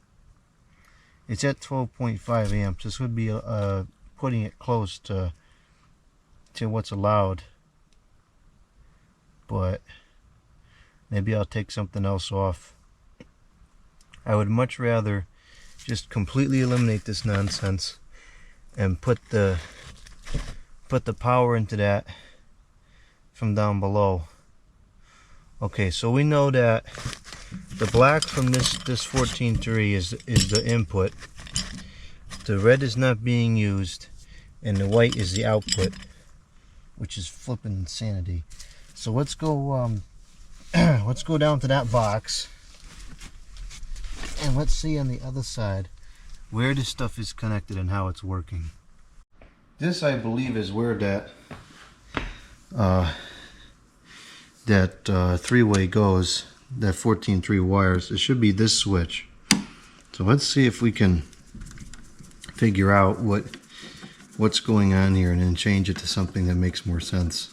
It's at 12.5 amps. This would be putting it close to what's allowed. But maybe I'll take something else off. I would much rather just completely eliminate this nonsense and put the power into that from down below. Okay, so we know that the black from this 14.3 is the input. The red is not being used, and the white is the output, which is flipping insanity. So let's go let's go down to that box, and let's see on the other side where this stuff is connected and how it's working. This, I believe, is where that three-way goes, that 14.3 wires. It should be this switch. So let's see if we can figure out what's going on here and then change it to something that makes more sense.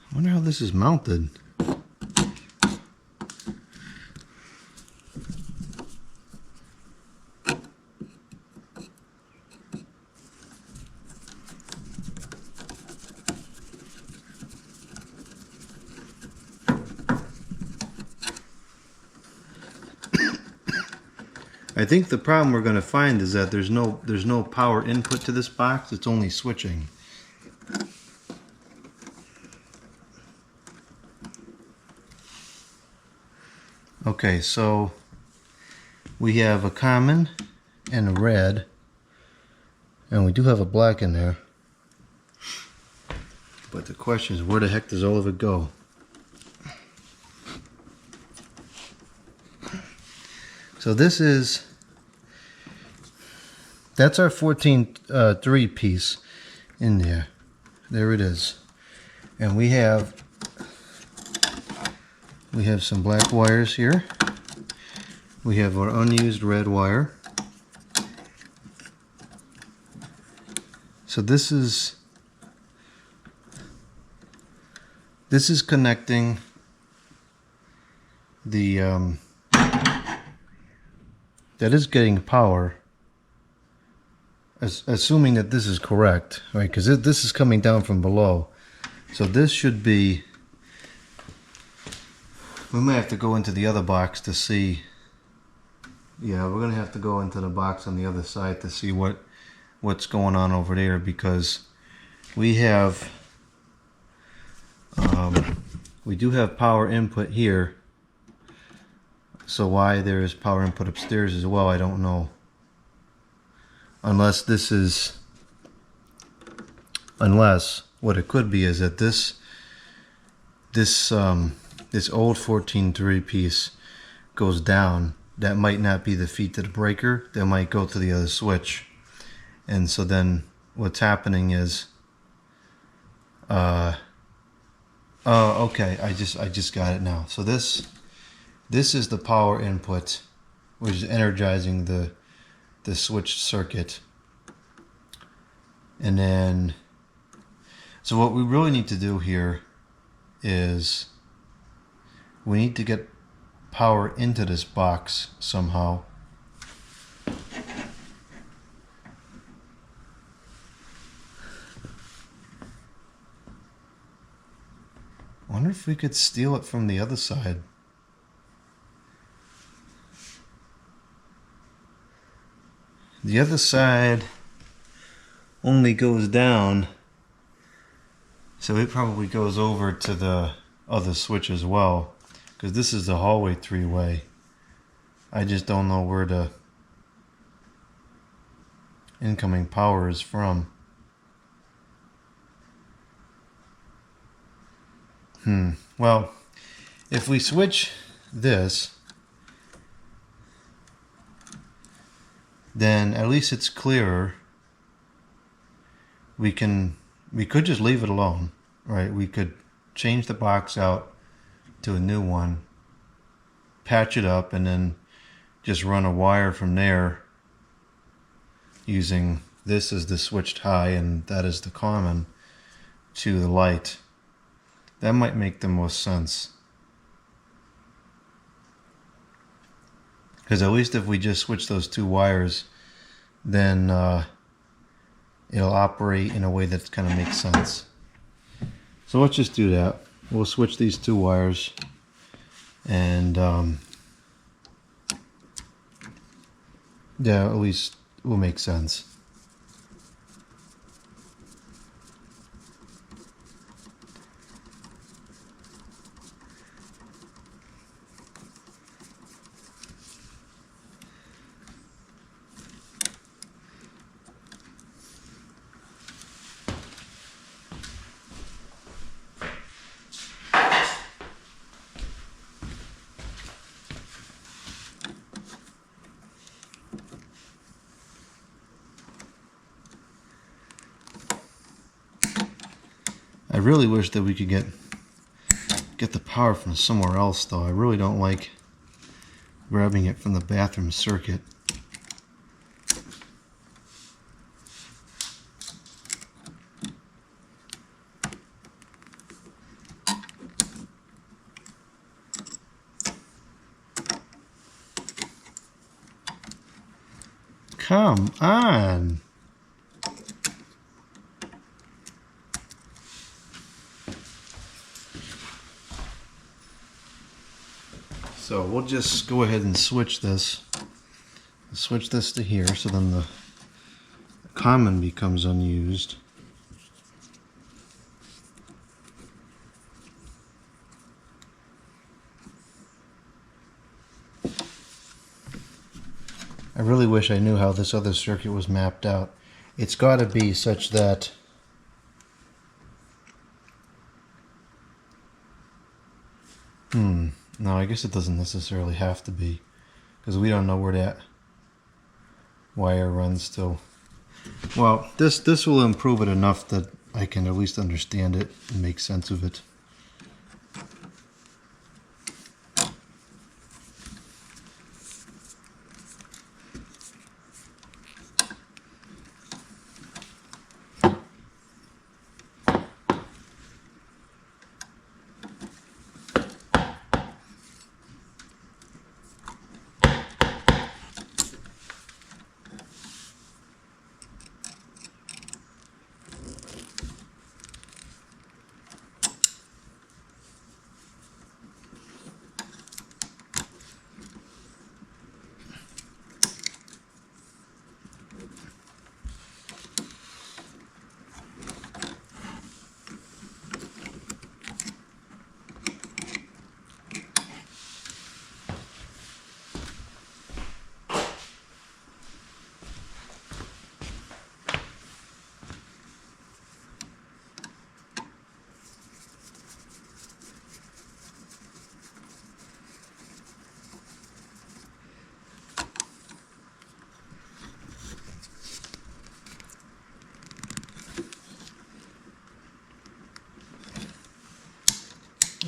I wonder how this is mounted. I think the problem we're going to find is that there's no power input to this box. It's only switching. Okay, so we have a common and a red, and we do have a black in there. But the question is, where the heck does all of it go? So that's our 14.3 piece in there. There it is. And we have some black wires here. We have our unused red wire. So this is connecting the that is getting power, assuming that this is correct, right? Because this is coming down from below. So this should be, we might have to go into the other box to see. Yeah, we're gonna have to go into the box on the other side to see what's going on over there, because we have we do have power input here. So why there is power input upstairs as well, I don't know. Unless what it could be is that this old 14.3 piece goes down. That might not be the feed to the breaker. That might go to the other switch. And so then what's happening is, oh, okay, I just got it now. So this is the power input, which is energizing the switch circuit. And then, so what we really need to do here is we need to get power into this box somehow. I wonder if we could steal it from the other side. The other side only goes down, so it probably goes over to the other switch as well, because this is the hallway three-way. I just don't know where the incoming power is from. Well, if we switch this then at least it's clearer. We could just leave it alone, right? We could change the box out to a new one, patch it up, and then just run a wire from there using this as the switched high and that is the common to the light. That might make the most sense. Because at least if we just switch those two wires, then it'll operate in a way that kind of makes sense. So let's just do that. We'll switch these two wires, and yeah, at least it will make sense. I really wish that we could get the power from somewhere else, though. I really don't like grabbing it from the bathroom circuit. Come on! So we'll just go ahead and switch this. Switch this to here, so then the common becomes unused. I really wish I knew how this other circuit was mapped out. It's got to be such that no, I guess it doesn't necessarily have to be, because we don't know where that wire runs to. Well, this will improve it enough that I can at least understand it and make sense of it.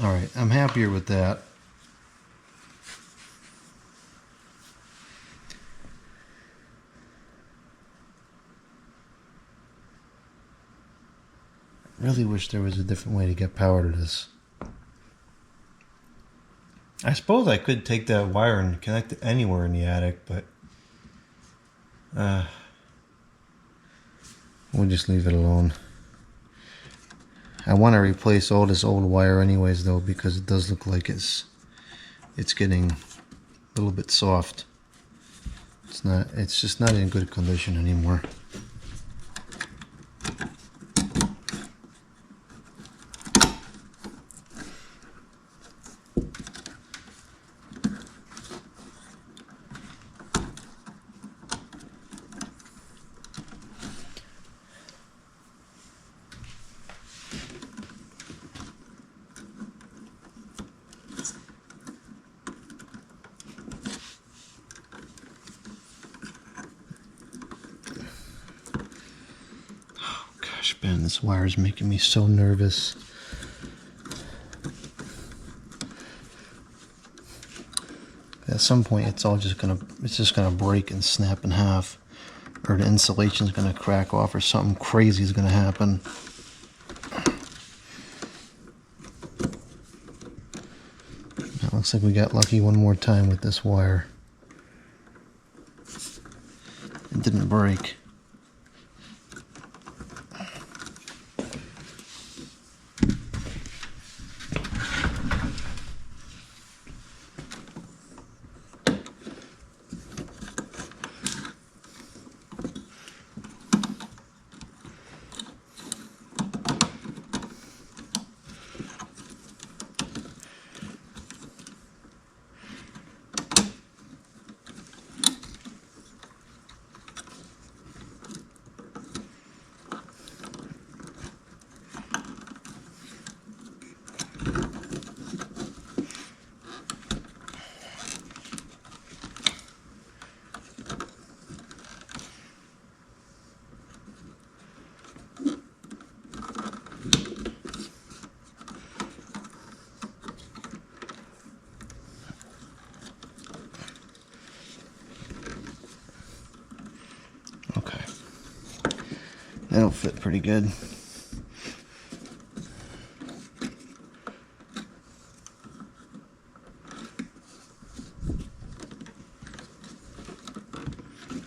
All right, I'm happier with that. I really wish there was a different way to get power to this. I suppose I could take that wire and connect it anywhere in the attic, but we'll just leave it alone. I want to replace all this old wire anyways, though, because it does look like it's getting a little bit soft. It's just not in good condition anymore. much. Man, this wire is making me so nervous. At some point, it's just gonna break and snap in half, or the insulation is gonna crack off, or something crazy is gonna happen. It looks like we got lucky one more time with this wire. It didn't break. Okay. That'll fit pretty good.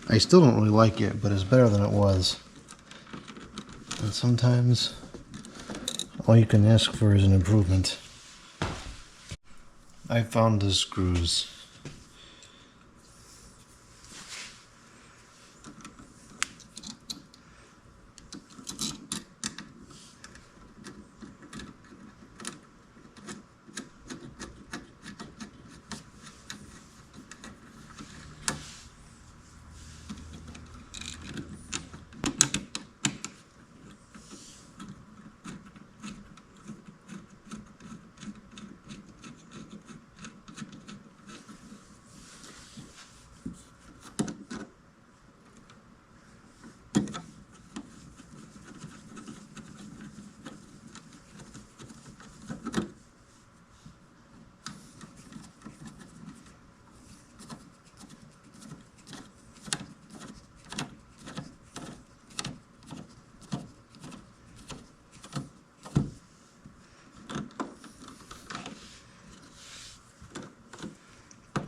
I still don't really like it, but it's better than it was. And sometimes all you can ask for is an improvement. I found the screws.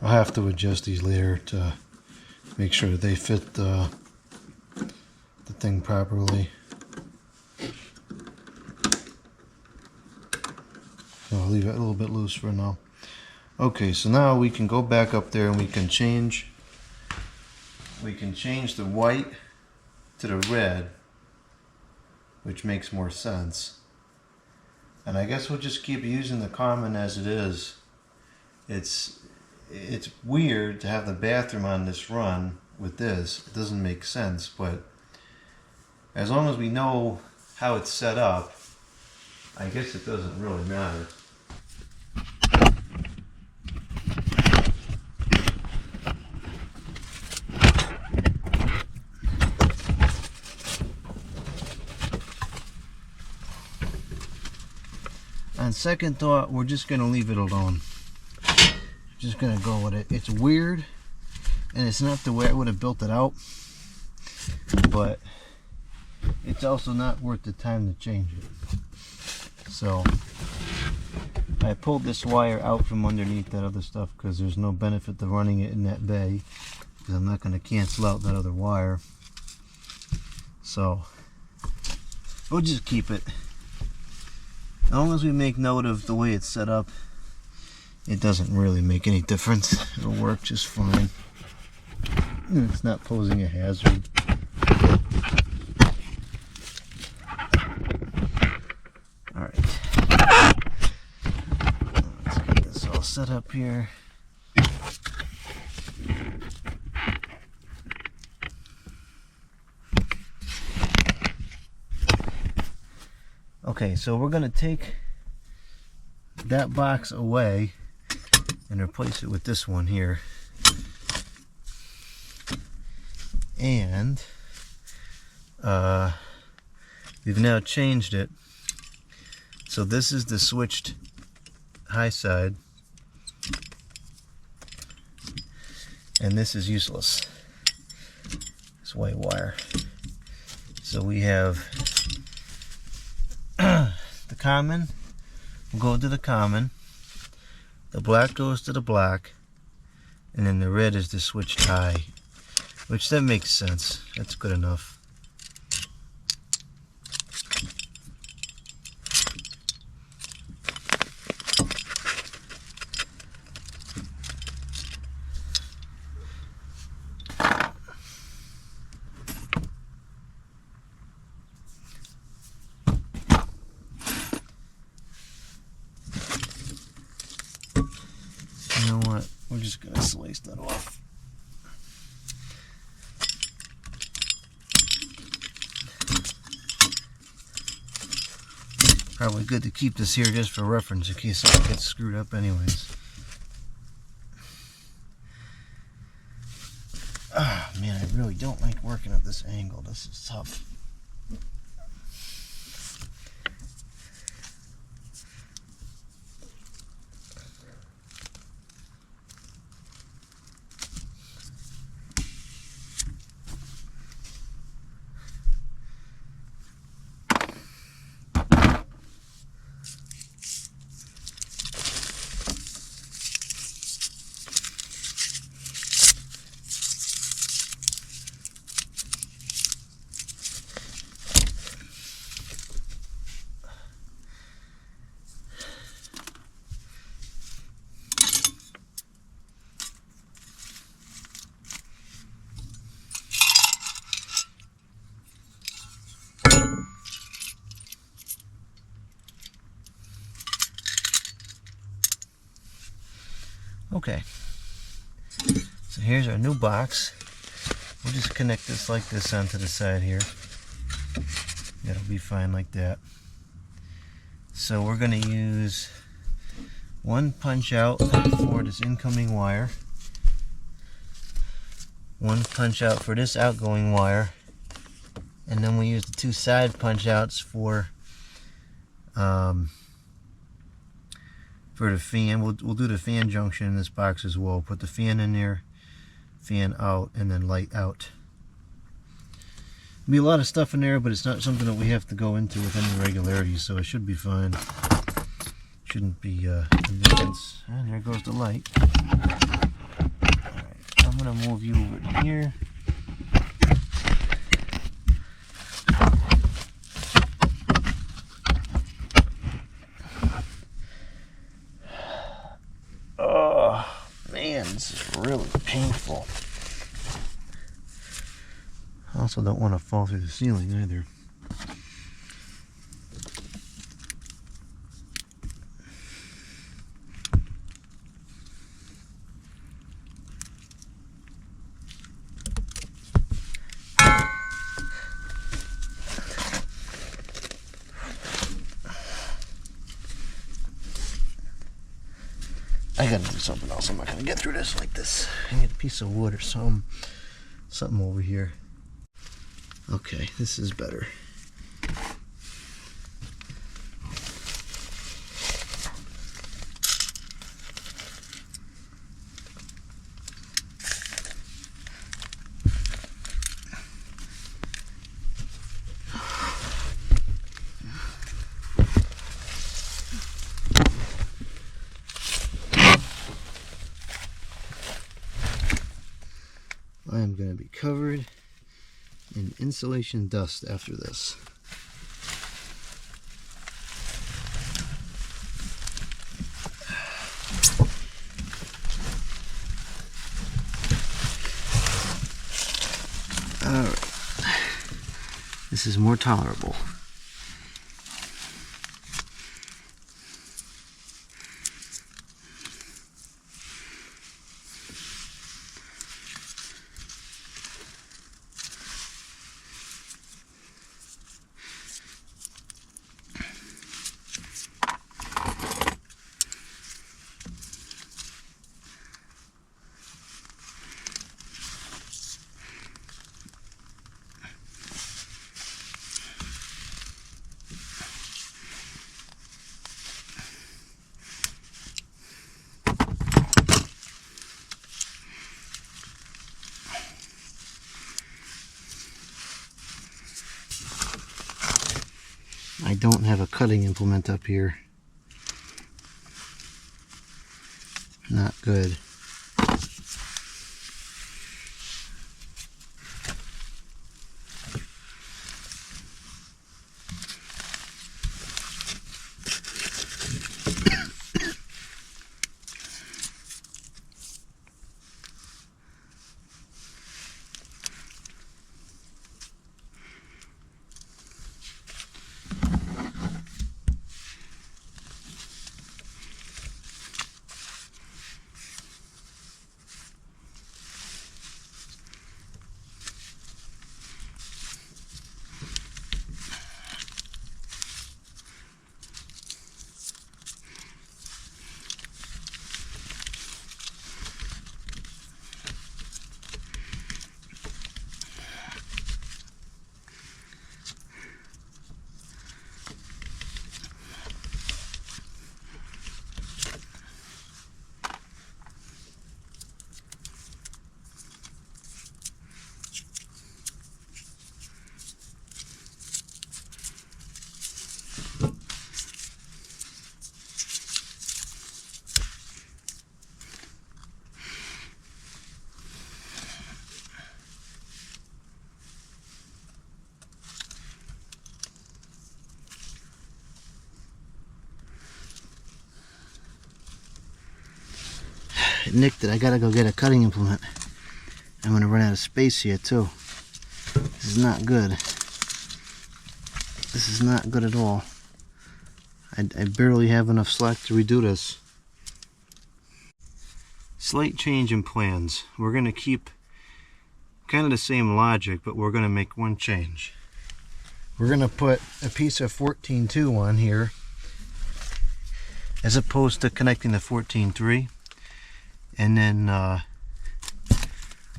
I'll have to adjust these later to make sure that they fit the thing properly. So I'll leave it a little bit loose for now. Okay, so now we can go back up there and we can change the white to the red, which makes more sense. And I guess we'll just keep using the common as it is. It's weird to have the bathroom on this run with this. It doesn't make sense, but as long as we know how it's set up, I guess it doesn't really matter. On second thought, we're just going to leave it alone. Just going to go with it. It's weird, and it's not the way I would have built it out, but it's also not worth the time to change it. So I pulled this wire out from underneath that other stuff because there's no benefit to running it in that bay, because I'm not going to cancel out that other wire. So we'll just keep it. As long as we make note of the way it's set up, it doesn't really make any difference. It'll work just fine. It's not posing a hazard. Alright. Let's get this all set up here. Okay, so we're going to take that box away and replace it with this one here. And We've now changed it. So this is the switched high side, and this is useless. It's white wire. So we have the common will go to the common, the black goes to the black, and then the red is the switched high, which that makes sense. That's good enough. You know what? We're just gonna slice that off. Probably good to keep this here just for reference in case something gets screwed up anyways. Ah, man, I really don't like working at this angle. This is tough. Okay, so here's our new box. We'll just connect this like this onto the side here. That'll be fine like that. So we're going to use one punch out for this incoming wire, one punch out for this outgoing wire, and then we use the two side punch outs for the fan. We'll do the fan junction in this box as well. Put the fan in there, fan out, and then light out. There'll be a lot of stuff in there, but it's not something that we have to go into with any regularity, so it should be fine. Shouldn't be a nuisance. And there goes the light. Alright, I'm going to move you over to here. This is really painful. I also don't want to fall through the ceiling either. I gotta do something else. I'm not gonna get through this like this. I need a piece of wood or something over here. Okay, this is better. I am going to be covered in insulation dust after this. Alright, this is more tolerable. I don't have a cutting implement up here. Not good. It nicked it. I gotta go get a cutting implement. I'm gonna run out of space here too. This is not good. This is not good at all. I barely have enough slack to redo this. Slight change in plans. We're gonna keep kind of the same logic, but we're gonna make one change. We're gonna put a piece of 14.2 on here as opposed to connecting the 14.3. And then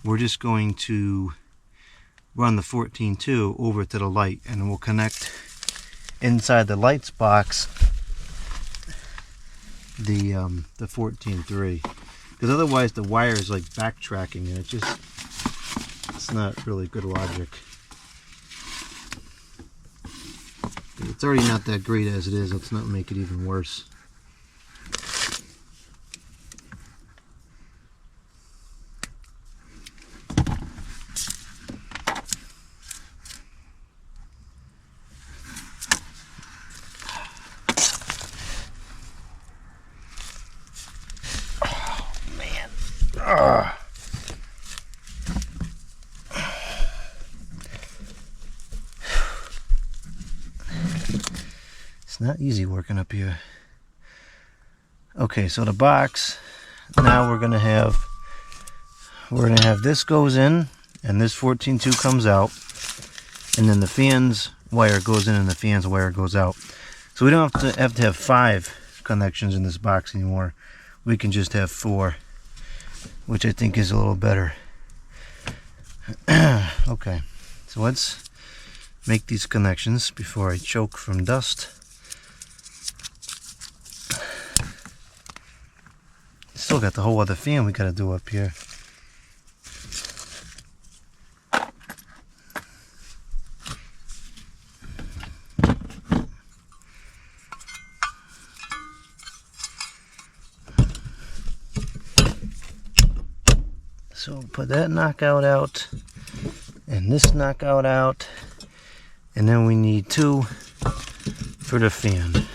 we're just going to run the 14.2 over to the light, and we'll connect inside the lights box the 14.3, because otherwise the wire is like backtracking and it's not really good logic. It's already not that great as it is. Let's not make it even worse. It's not easy working up here. Okay, so the box, now we're gonna have this goes in and this 14.2 comes out, and then the fans wire goes in and the fans wire goes out. So we don't have to have 5 connections in this box anymore. We can just have 4, which I think is a little better. Okay, so let's make these connections before I choke from dust. Still got the whole other fan we gotta do up here. So put that knockout out and this knockout out, and then we need 2 for the fan.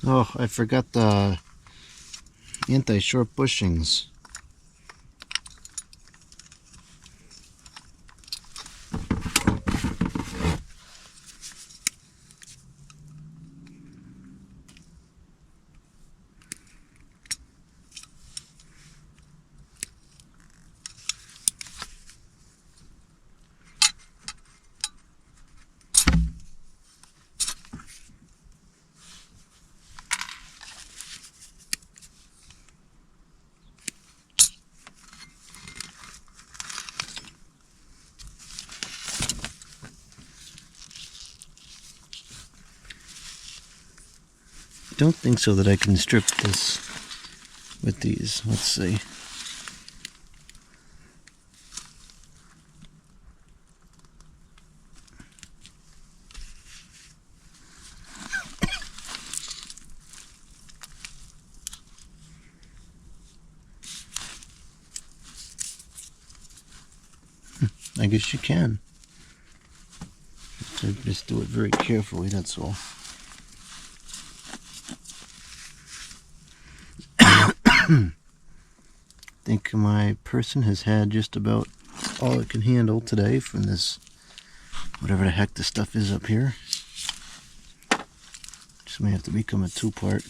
Oh, I forgot the anti-short bushings. I don't think so that I can strip this with these. Let's see. I guess you can. So just do it very carefully, that's all. I think my person has had just about all it can handle today from this, whatever the heck this stuff is up here. Just may have to become a two-part.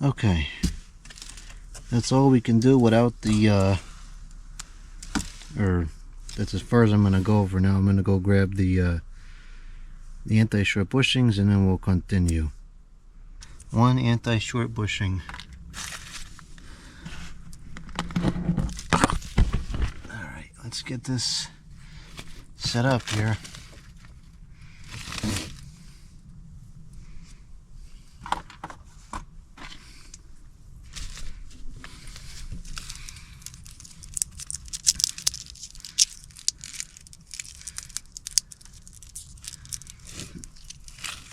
Okay, that's all we can do without the or that's as far as I'm gonna go for now. I'm gonna go grab the anti-short bushings and then we'll continue. One anti-short bushing. Alright, let's get this set up here.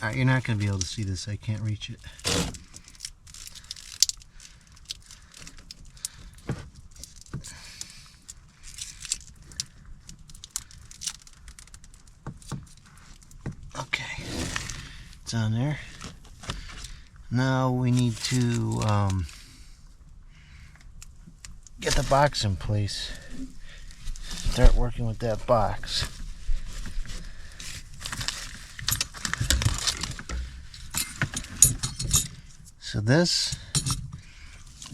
Alright, you're not going to be able to see this. I can't reach it. Okay, it's on there. Now we need to get the box in place. Start working with that box. So this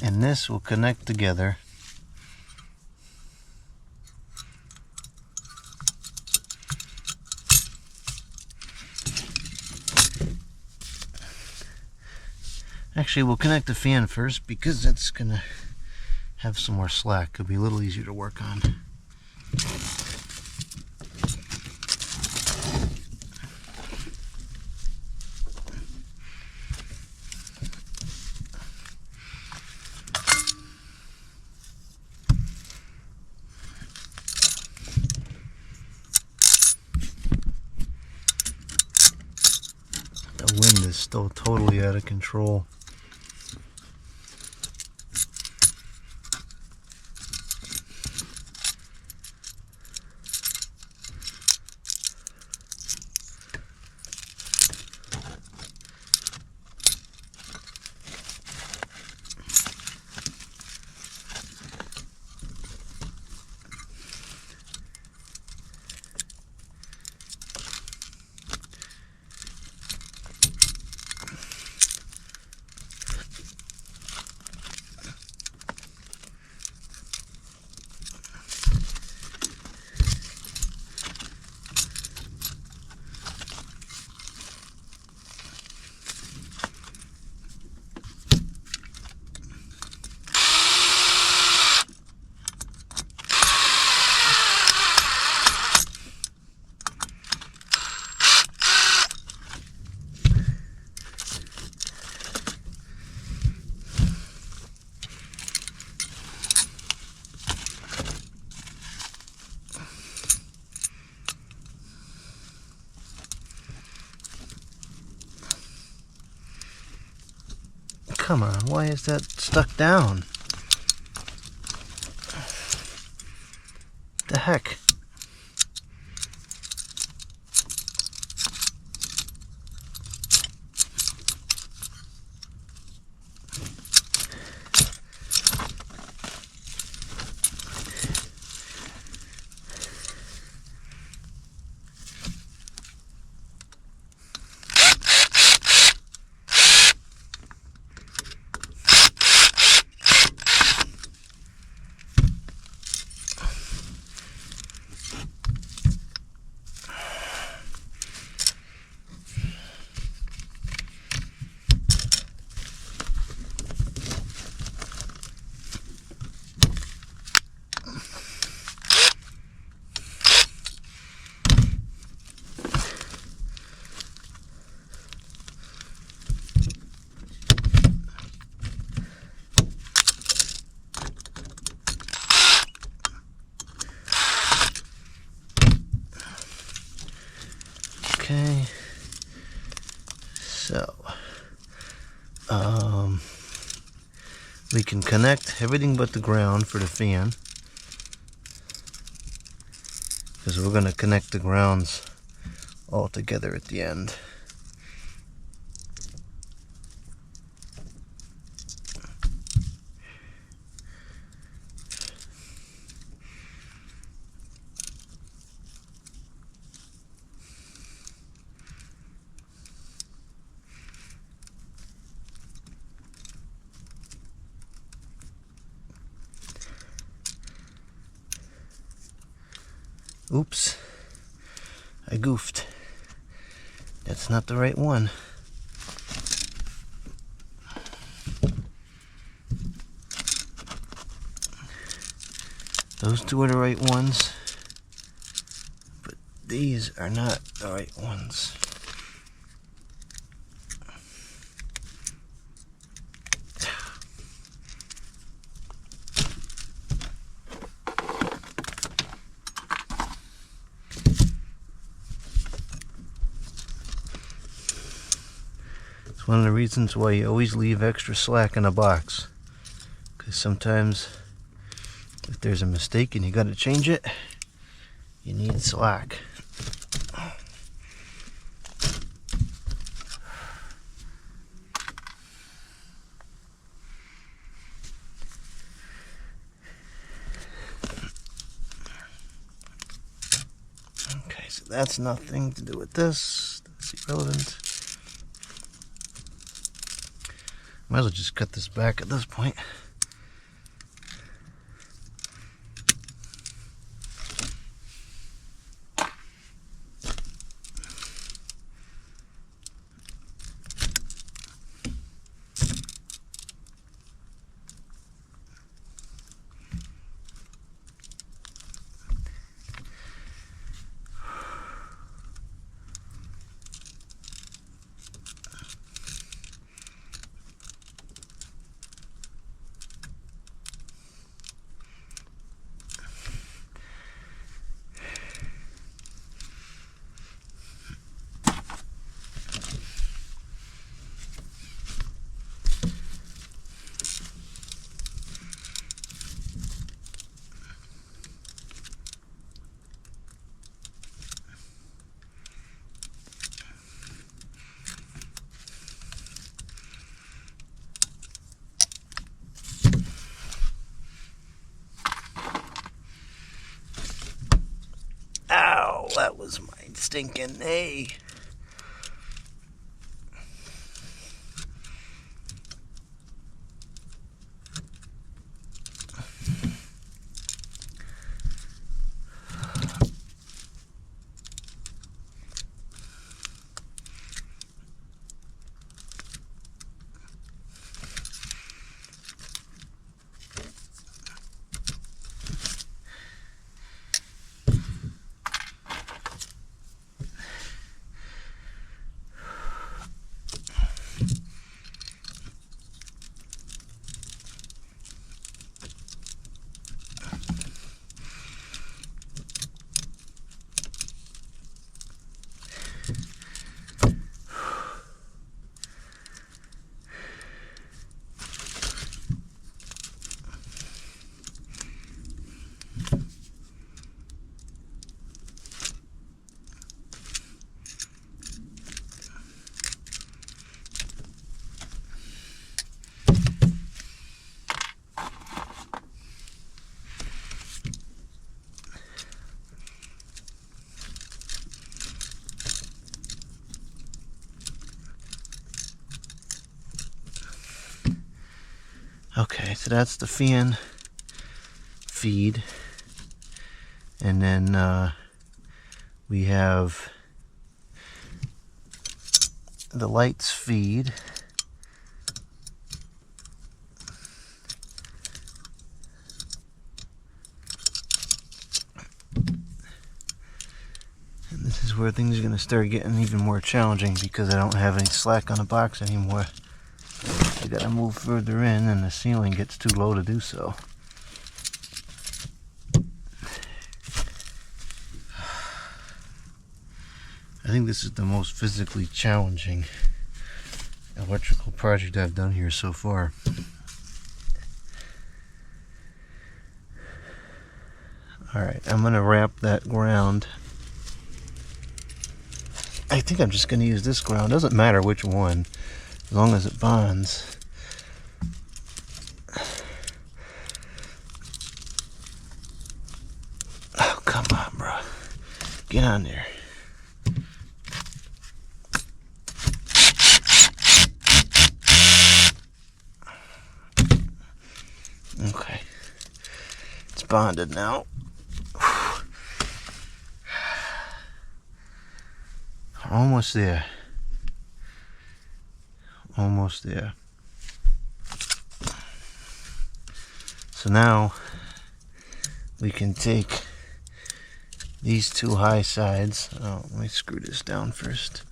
and this will connect together. Actually, we'll connect the fan first because it's gonna have some more slack. It'll be a little easier to work on. The wind is still totally out of control. Come on, why is that stuck down? The heck? Okay, so we can connect everything but the ground for the fan, because we're going to connect the grounds all together at the end. Oops. I goofed. That's not the right one. Those two are the right ones, but these are not the right ones. It's one of the reasons why you always leave extra slack in a box, because sometimes if there's a mistake and you got to change it, you need slack. Okay, so that's nothing to do with this. That's irrelevant. Might as well just cut this back at this point. Ow, that was my stinking A. Okay, so that's the fan feed, and then we have the lights feed, and this is where things are going to start getting even more challenging because I don't have any slack on the box anymore. I gotta move further in and the ceiling gets too low to do so. I think this is the most physically challenging electrical project I've done here so far. Alright, I'm gonna wrap that ground. I think I'm just gonna use this ground. Doesn't matter which one, as long as it bonds. Oh, come on, bro. Get on there. Okay. It's bonded now. almost there. Almost there. So now we can take these two high sides. Oh, let me screw this down first.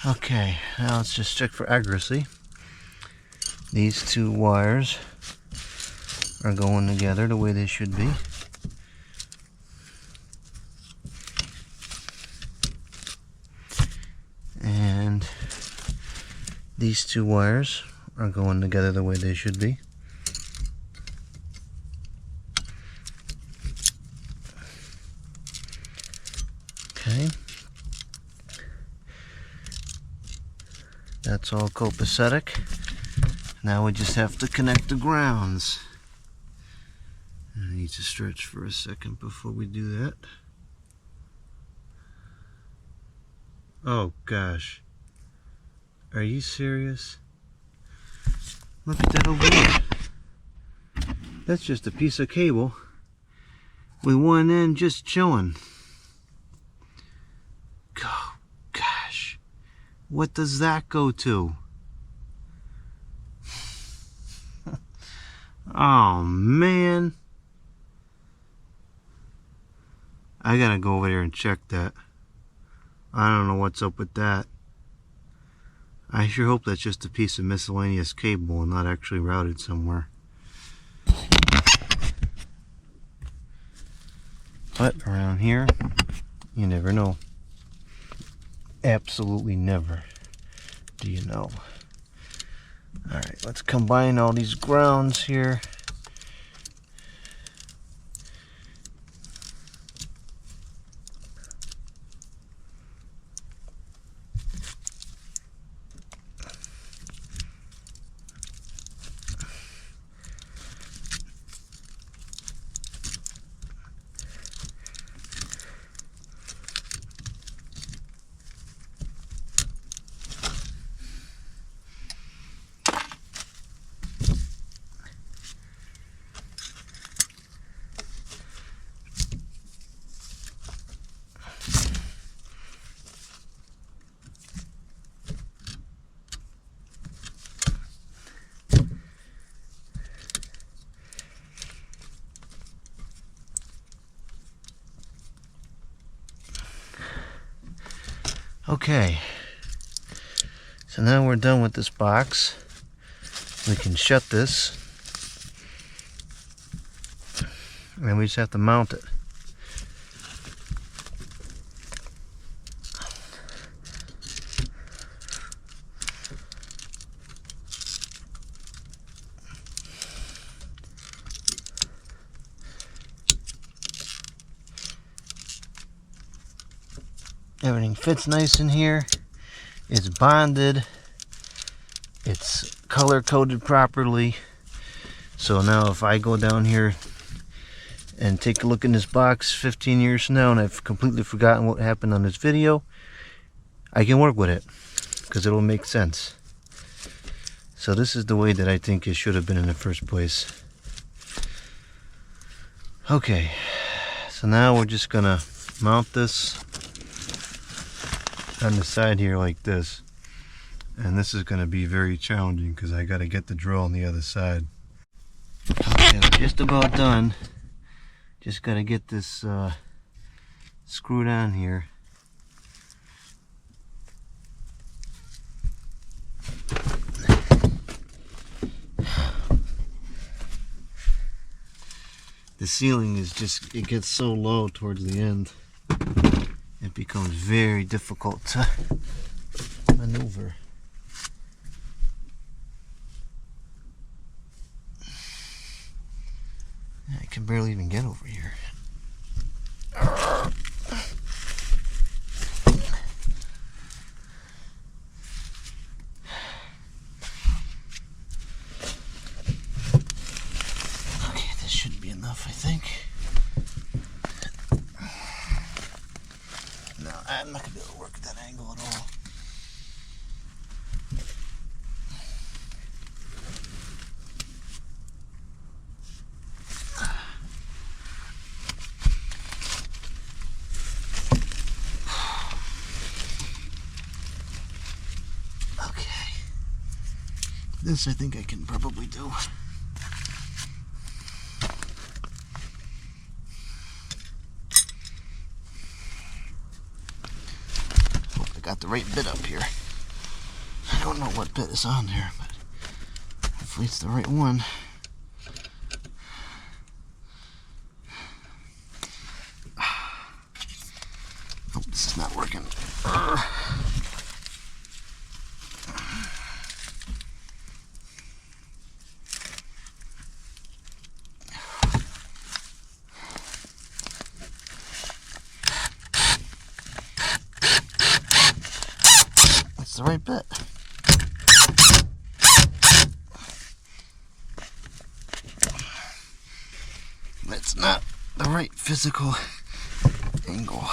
Okay, now let's just check for accuracy. These two wires are going together the way they should be. And these two wires are going together the way they should be. Okay. That's all copacetic. Now we just have to connect the grounds. I need to stretch for a second before we do that. Oh gosh. Are you serious? Look at that over there. That's just a piece of cable with one end just showing. Oh gosh. What does that go to? Oh man. I gotta go over there and check that. I don't know what's up with that. I sure hope that's just a piece of miscellaneous cable and not actually routed somewhere. But around here, you never know. Absolutely never do you know. Alright, let's combine all these grounds here. Okay, so now we're done with this box. We can shut this, and we just have to mount it. Everything fits nice in here. It's bonded. It's color coded properly. So now if I go down here and take a look in this box 15 years from now and I've completely forgotten what happened on this video, I can work with it because it'll make sense. So this is the way that I think it should have been in the first place. Okay, so now we're just gonna mount this on the side here like this, and this is going to be very challenging because I got to get the drill on the other side. Okay, we're just about done. Just got to get this screwed on here. The ceiling is just, it gets so low towards the end. It becomes very difficult to maneuver. I can barely even get over here. Okay, this should be enough, I think. No, I'm not going to be able to work at that angle at all. Okay. This I think I can probably do. Got the right bit up here. I don't know what bit is on there, but hopefully it's the right one. Oh, this is not working. The right bit. That's not the right physical angle.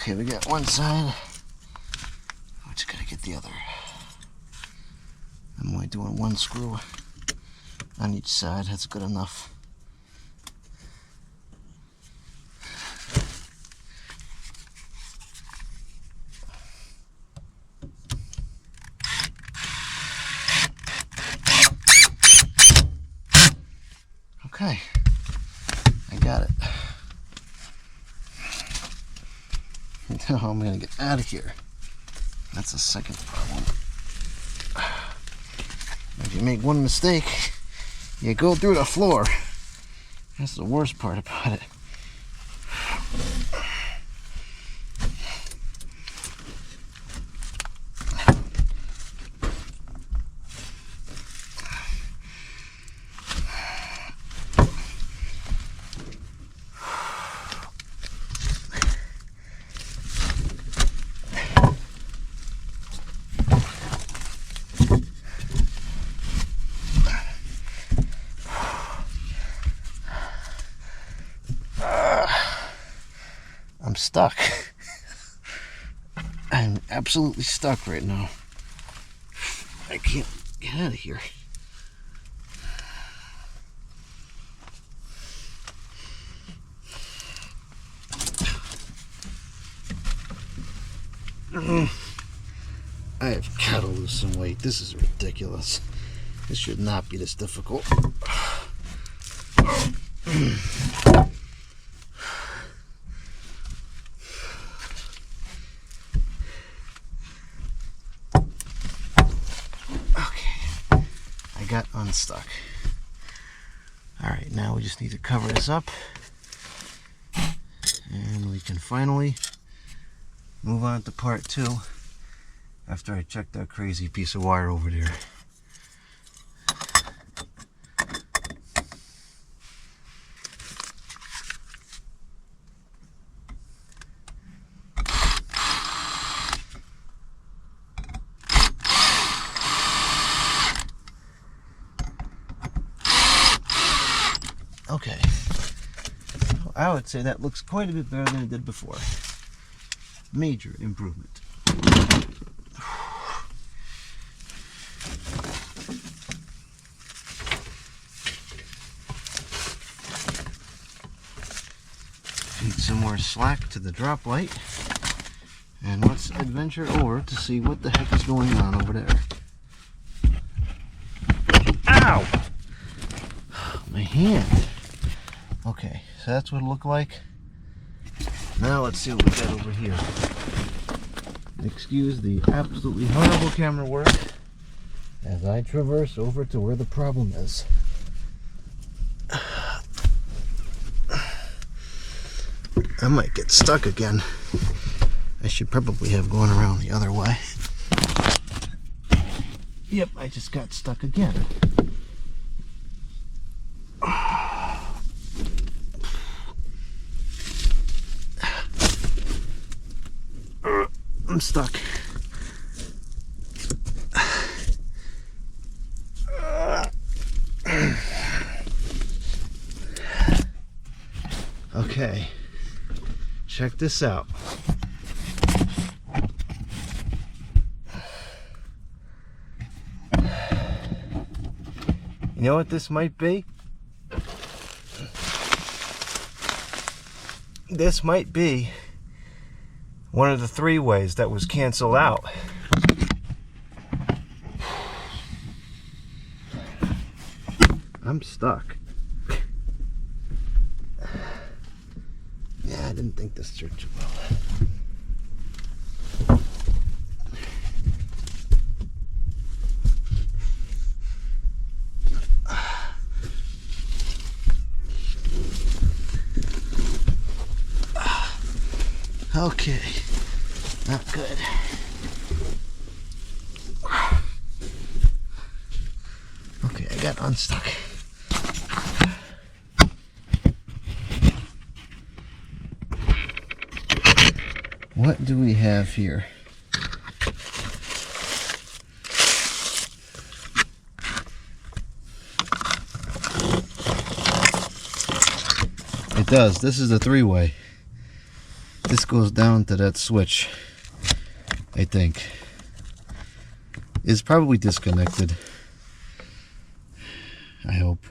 Okay, we got one side. We just gotta get the other. I'm only doing one screw on each side. That's good enough. Okay. got it. Now I'm gonna get out of here. That's the second problem. If you make one mistake, you go through the floor. That's the worst part about it. I'm stuck. I'm absolutely stuck right now. I can't get out of here. I have got to lose some weight. This is ridiculous. This should not be this difficult. Got unstuck. All right, now we just need to cover this up and we can finally move on to part 2 after I check that crazy piece of wire over there. Okay, I would say that looks quite a bit better than it did before. Major improvement. Feed some more slack to the drop light, and let's adventure over to see what the heck is going on over there. Ow! My hand. Okay, so that's what it looked like. Now let's see what we got over here. Excuse the absolutely horrible camera work as I traverse over to where the problem is. I might get stuck again. I should probably have gone around the other way. Yep, I just got stuck again. I'm stuck. Okay, check this out. You know what this might be? This might be one of the 3 ways that was canceled out. I'm stuck. Yeah, I didn't think this through too well. Okay, not good. Okay, I got unstuck. What do we have here? It does. This is a 3-way. This goes down to that switch, I think. It's probably disconnected. I hope.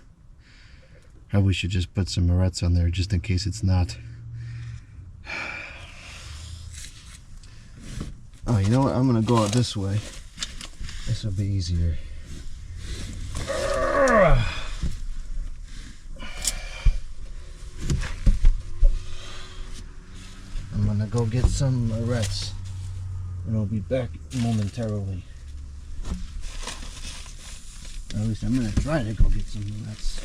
Probably should just put some morettes on there just in case it's not. Oh, you know what? I'm gonna go out this way. This will be easier. gonna go get some Reds, and I'll be back momentarily. Or at least I'm gonna try to go get some Reds.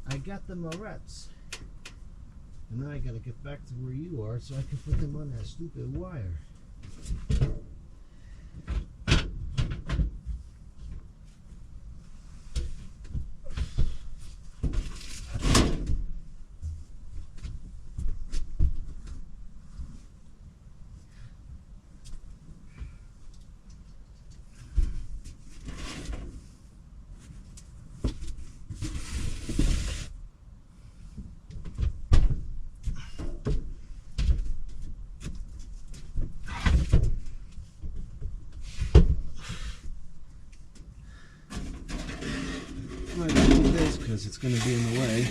I got the Morettes, and now I gotta get back to where you are so I can put them on that stupid wire. I'm gonna do this because it's gonna be in the way.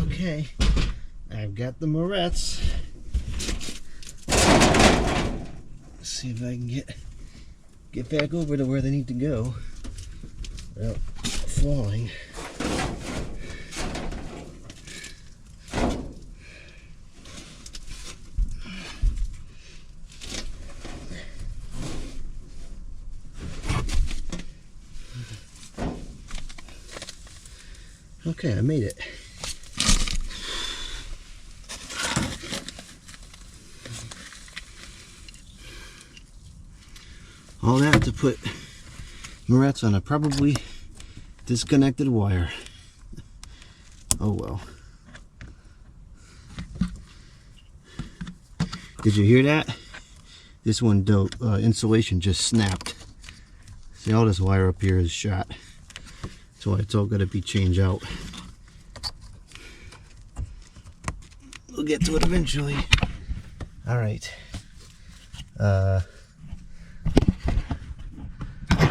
Okay, I've got the Morettes. Let's see if I can get back over to where they need to go without falling. Okay, I made it. All that to put Morettes on a probably disconnected wire. Oh well. Did you hear that? This one insulation just snapped. See, all this wire up here is shot. That's why it's all got to be changed out. We'll get to it eventually. All right.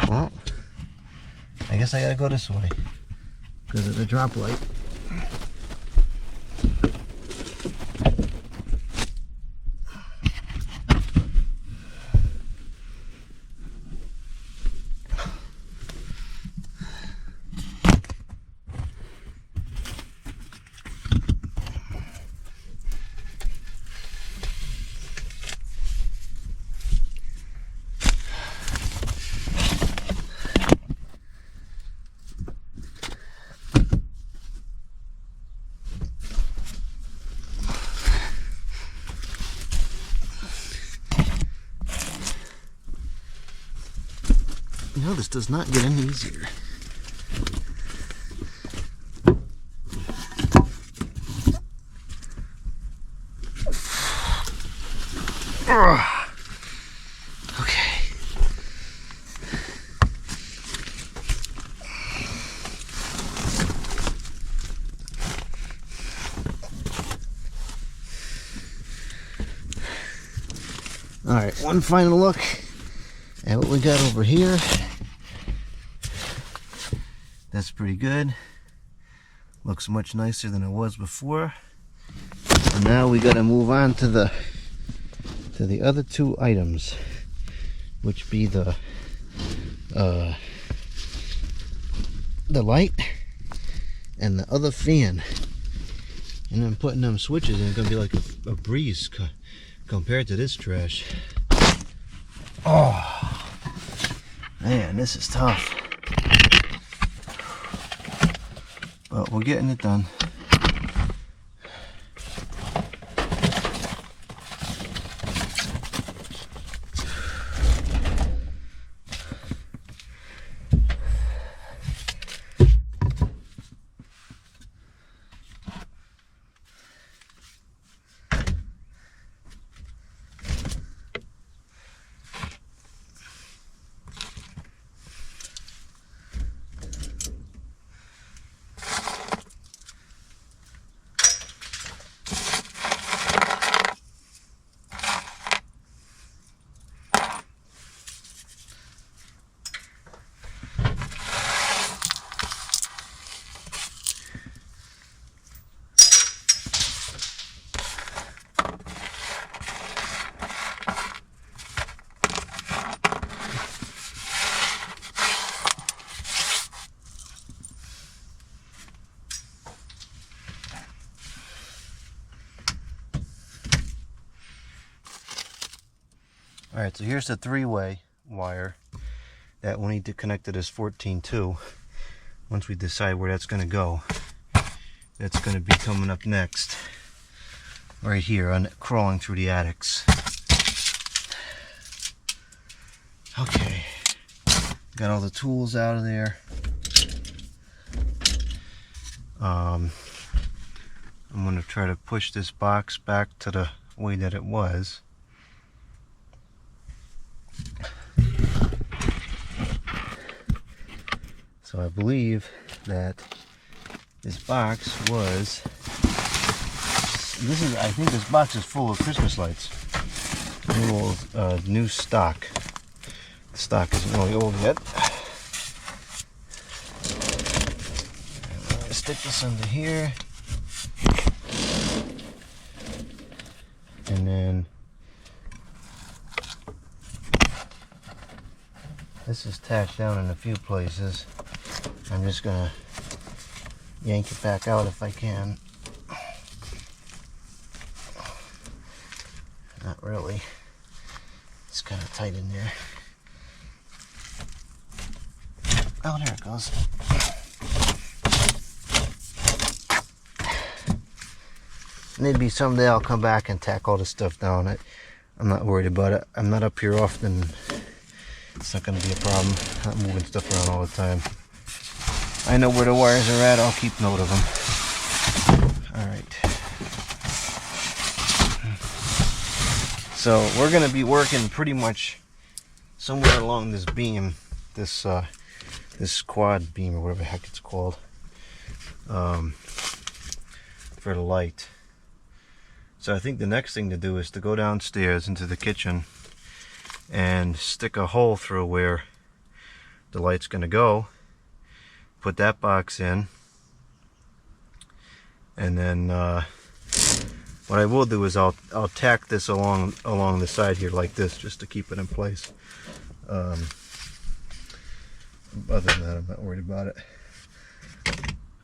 Well, I guess I gotta go this way because of the drop light. You know, this does not get any easier. Okay. Alright, one final look at what we got over here. That's pretty good. Looks much nicer than it was before. And now we gotta move on to the other two items, which be the light and the other fan. And then putting them switches in is gonna be like a breeze compared to this trash. Oh man, this is tough, but we're getting it done. Alright, so here's the three-way wire that we need to connect to this 14-2. Once we decide where that's going to go, that's going to be coming up next. Right here, crawling through the attics. Okay, got all the tools out of there. I'm going to try to push this box back to the way that it was. So I believe that this box was, I think this box is full of Christmas lights. New stock. The stock isn't really old yet. I'm gonna stick this under here. And then this is tacked down in a few places. I'm just gonna yank it back out if I can. Not really. It's kind of tight in there. Oh, there it goes. Maybe someday I'll come back and tack all this stuff down. I'm not worried about it. I'm not up here often. It's not going to be a problem. I'm not moving stuff around all the time. I know where the wires are at. I'll keep note of them. Alright. So we're going to be working pretty much somewhere along this beam. This quad beam or whatever the heck it's called. For the light. So I think the next thing to do is to go downstairs into the kitchen and stick a hole through where the light's going to go. Put that box in, and then what I will do is I'll tack this along the side here like this, just to keep it in place. Other than that, I'm not worried about it.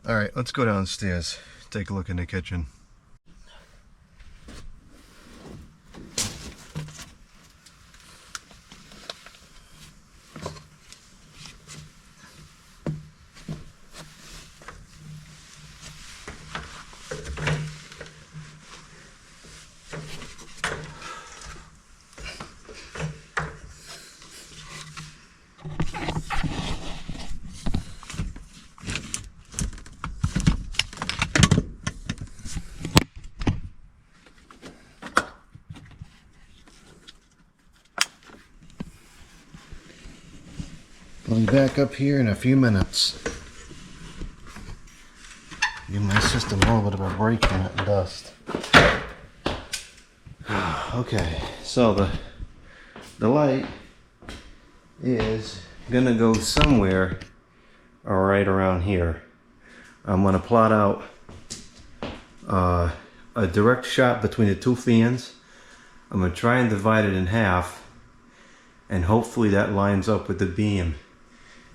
All right, let's go downstairs, take a look in the kitchen. I'll be back up here in a few minutes. Give my system a little bit of a break from that dust. Okay, so the light is gonna go somewhere right around here. I'm gonna plot out a direct shot between the two fans. I'm gonna try and divide it in half, and hopefully that lines up with the beam.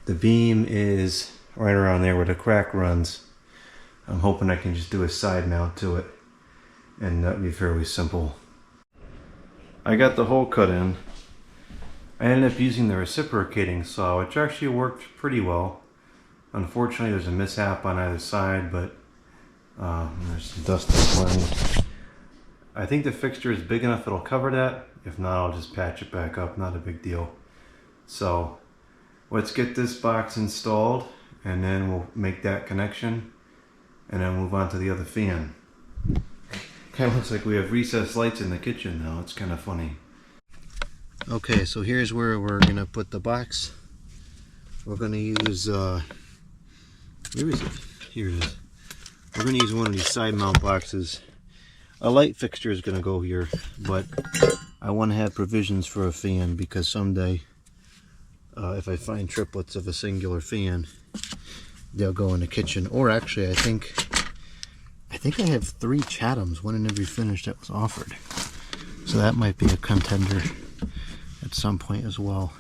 The beam is right around there where the crack runs. I'm hoping I can just do a side mount to it, and that'd be fairly simple. I got the hole cut in. I ended up using the reciprocating saw, which actually worked pretty well. Unfortunately, there's a mishap on either side, but there's some dust flying. I think the fixture is big enough it'll cover that. If not, I'll just patch it back up, not a big deal. So let's get this box installed, and then we'll make that connection, and then move on to the other fan. Kind of looks like we have recessed lights in the kitchen now. It's kind of funny. Okay, so here's where we're gonna put the box. We're gonna use where is it? Here it is. We're gonna use one of these side mount boxes. A light fixture is gonna go here, but I want to have provisions for a fan, because someday if I find triplets of a singular fan, they'll go in the kitchen. Or actually, I think I have 3 Chathams, one in every finish that was offered. So that might be a contender at some point as well.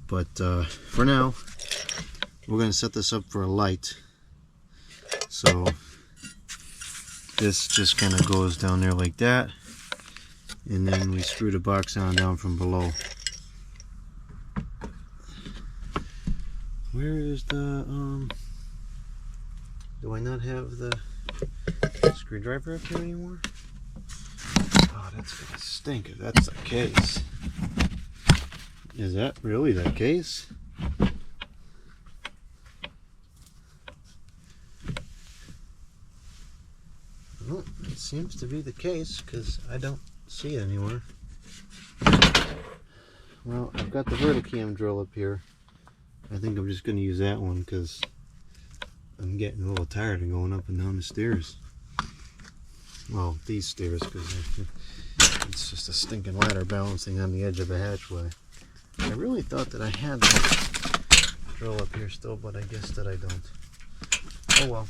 But for now, we're going to set this up for a light. So this just kind of goes down there like that, and then we screw the box on down from below. Where is the do I not have the screwdriver up here anymore? Oh, that's gonna stink if that's the case. Is that really the case? Well, it seems to be the case, because I don't see it anywhere. Well, I've got the verticam drill up here. I think I'm just going to use that one, because I'm getting a little tired of going up and down the stairs. Well, these stairs, because it's just a stinking ladder balancing on the edge of a hatchway. I really thought that I had that drill up here still, but I guess that I don't. Oh well.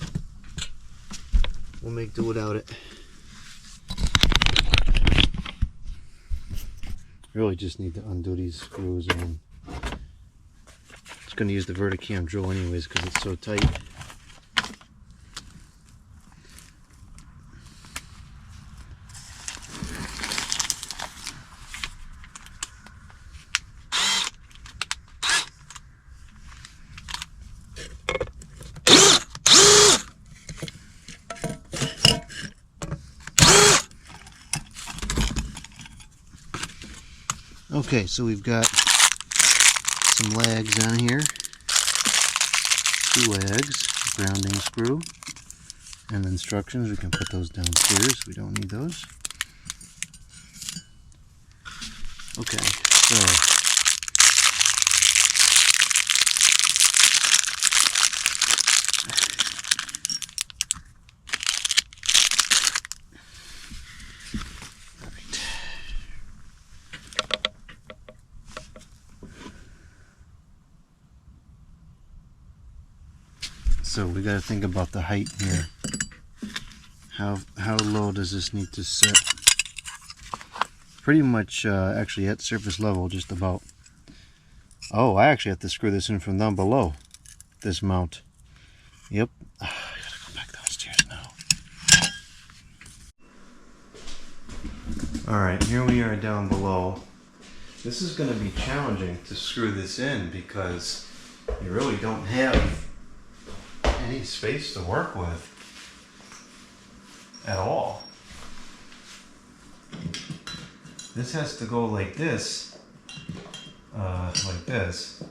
We'll make do without it. Really just need to undo these screws, and just going to use the verticam drill anyways because it's so tight. Okay, so we've got some lags on here, 2 lags, grounding screw, and instructions. We can put those downstairs, we don't need those. Okay, so So we got to think about the height here. How low does this need to sit? Pretty much actually at surface level, just about. Oh, I actually have to screw this in from down below this mount. Yep. I gotta go back downstairs now. Alright, here we are down below. This is going to be challenging to screw this in because you really don't have any space to work with at all. This has to go like this, like this.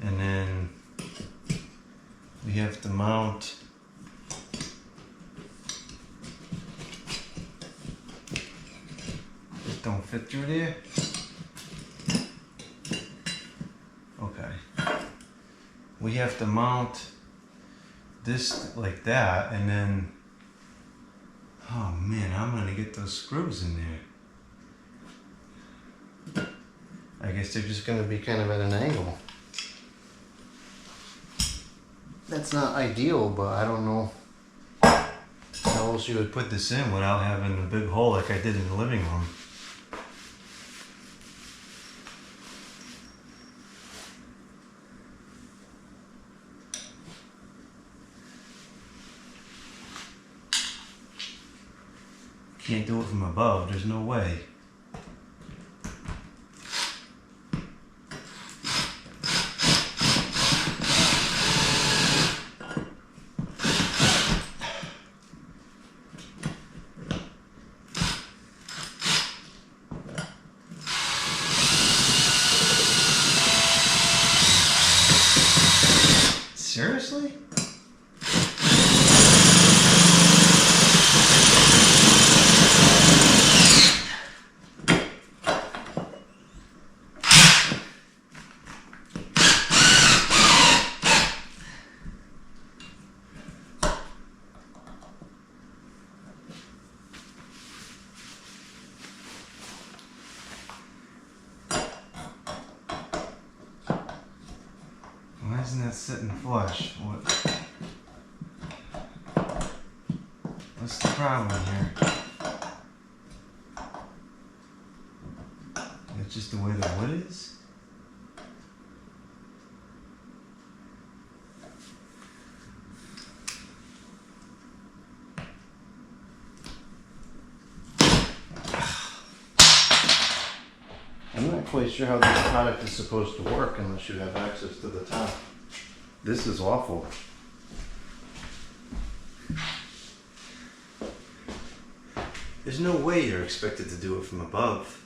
And then we have to mount it. Don't fit through there. We have to mount this like that, and then Oh man, I'm gonna get those screws in there. I guess they're just gonna be kind of at an angle. That's not ideal, but I don't know how else you would put this in without having a big hole like I did in the living room. Can't do it from above, there's no way. Seriously? Why isn't that sitting flush? What's the problem here? It's just the way the wood is? I'm not quite sure how this product is supposed to work unless you have access to the top. This is awful. There's no way you're expected to do it from above.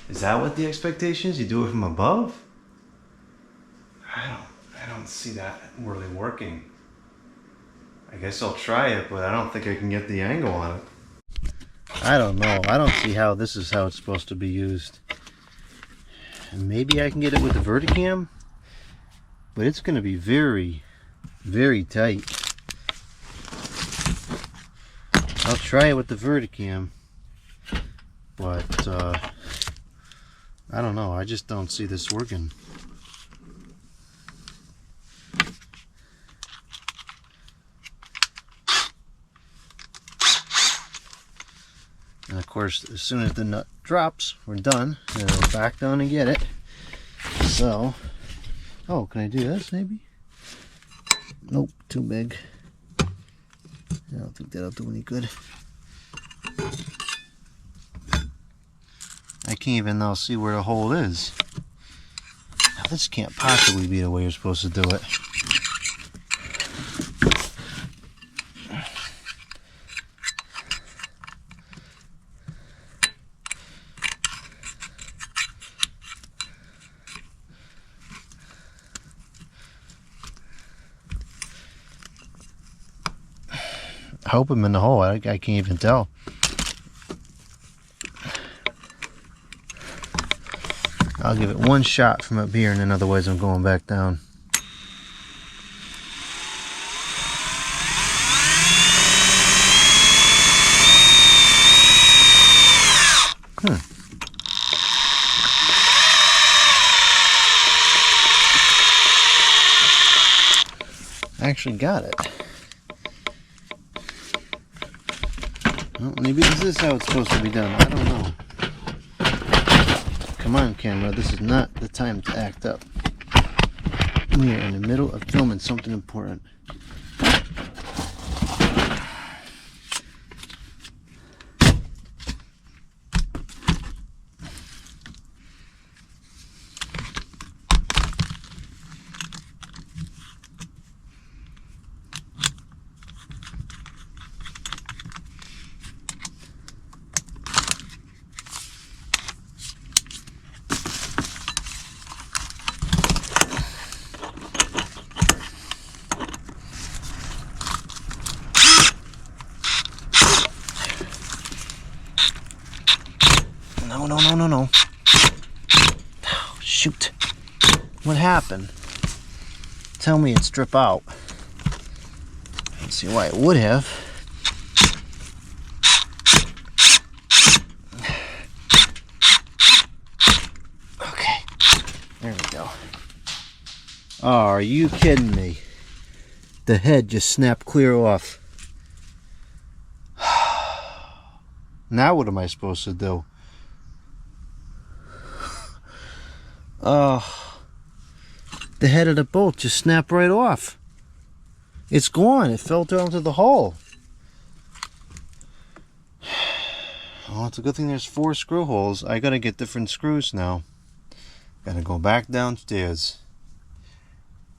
Is that what the expectation is? You do it from above? I don't see that really working. I guess I'll try it, but I don't think I can get the angle on it. I don't know. I don't see how this is how it's supposed to be used. And maybe I can get it with the Verticam, but it's going to be very, very tight. I'll try it with the Verticam, but I don't know. I just don't see this working. And of course, as soon as the nut drops, we're done. And I'll back down and get it. So, oh, can I do this maybe? Nope, too big. I don't think that'll do any good. I can't even now see where the hole is. Now, this can't possibly be the way you're supposed to do it. I hope I'm in the hole. I can't even tell. I'll give it one shot from up here, and then otherwise I'm going back down. I actually got it. Well, maybe this is how it's supposed to be done. I don't know. Come on, camera. This is not the time to act up. We are in the middle of filming something important. No. Oh, shoot. What happened? Tell me it's strip out. don't see why it would have. Okay, there we go. Oh, are you kidding me? The head just snapped clear off. Now what am I supposed to do? Oh, the head of the bolt just snapped right off. It's gone. It fell down to the hole. Well, it's a good thing there's 4 screw holes. I gotta get different screws now. Gotta go back downstairs.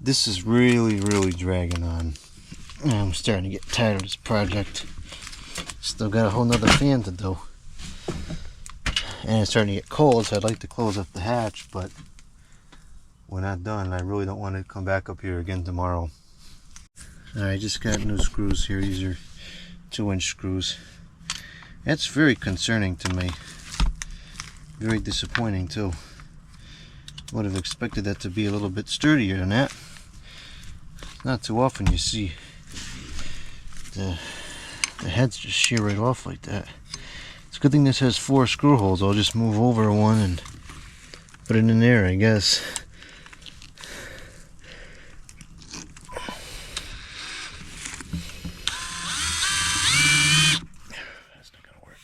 This is really dragging on. I'm starting to get tired of this project. Still got a whole nother fan to do. And it's starting to get cold, so I'd like to close up the hatch, but we're not done. I really don't want to come back up here again tomorrow. I just got new screws here. These are 2-inch screws. That's very concerning to me. Very disappointing too. Would have expected that to be a little bit sturdier than that. Not too often you see the heads just shear right off like that. It's a good thing this has 4 screw holes. I'll just move over one and put it in there, I guess. That's not gonna work.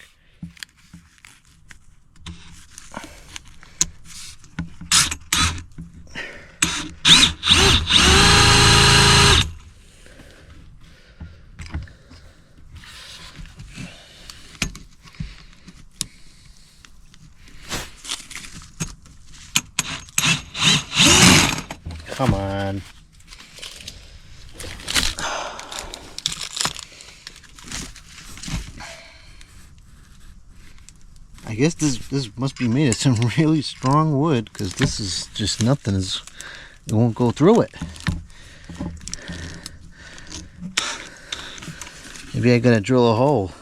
Come on. I guess this must be made of some really strong wood, because this is just nothing. It won't go through it. Maybe I gotta drill a hole.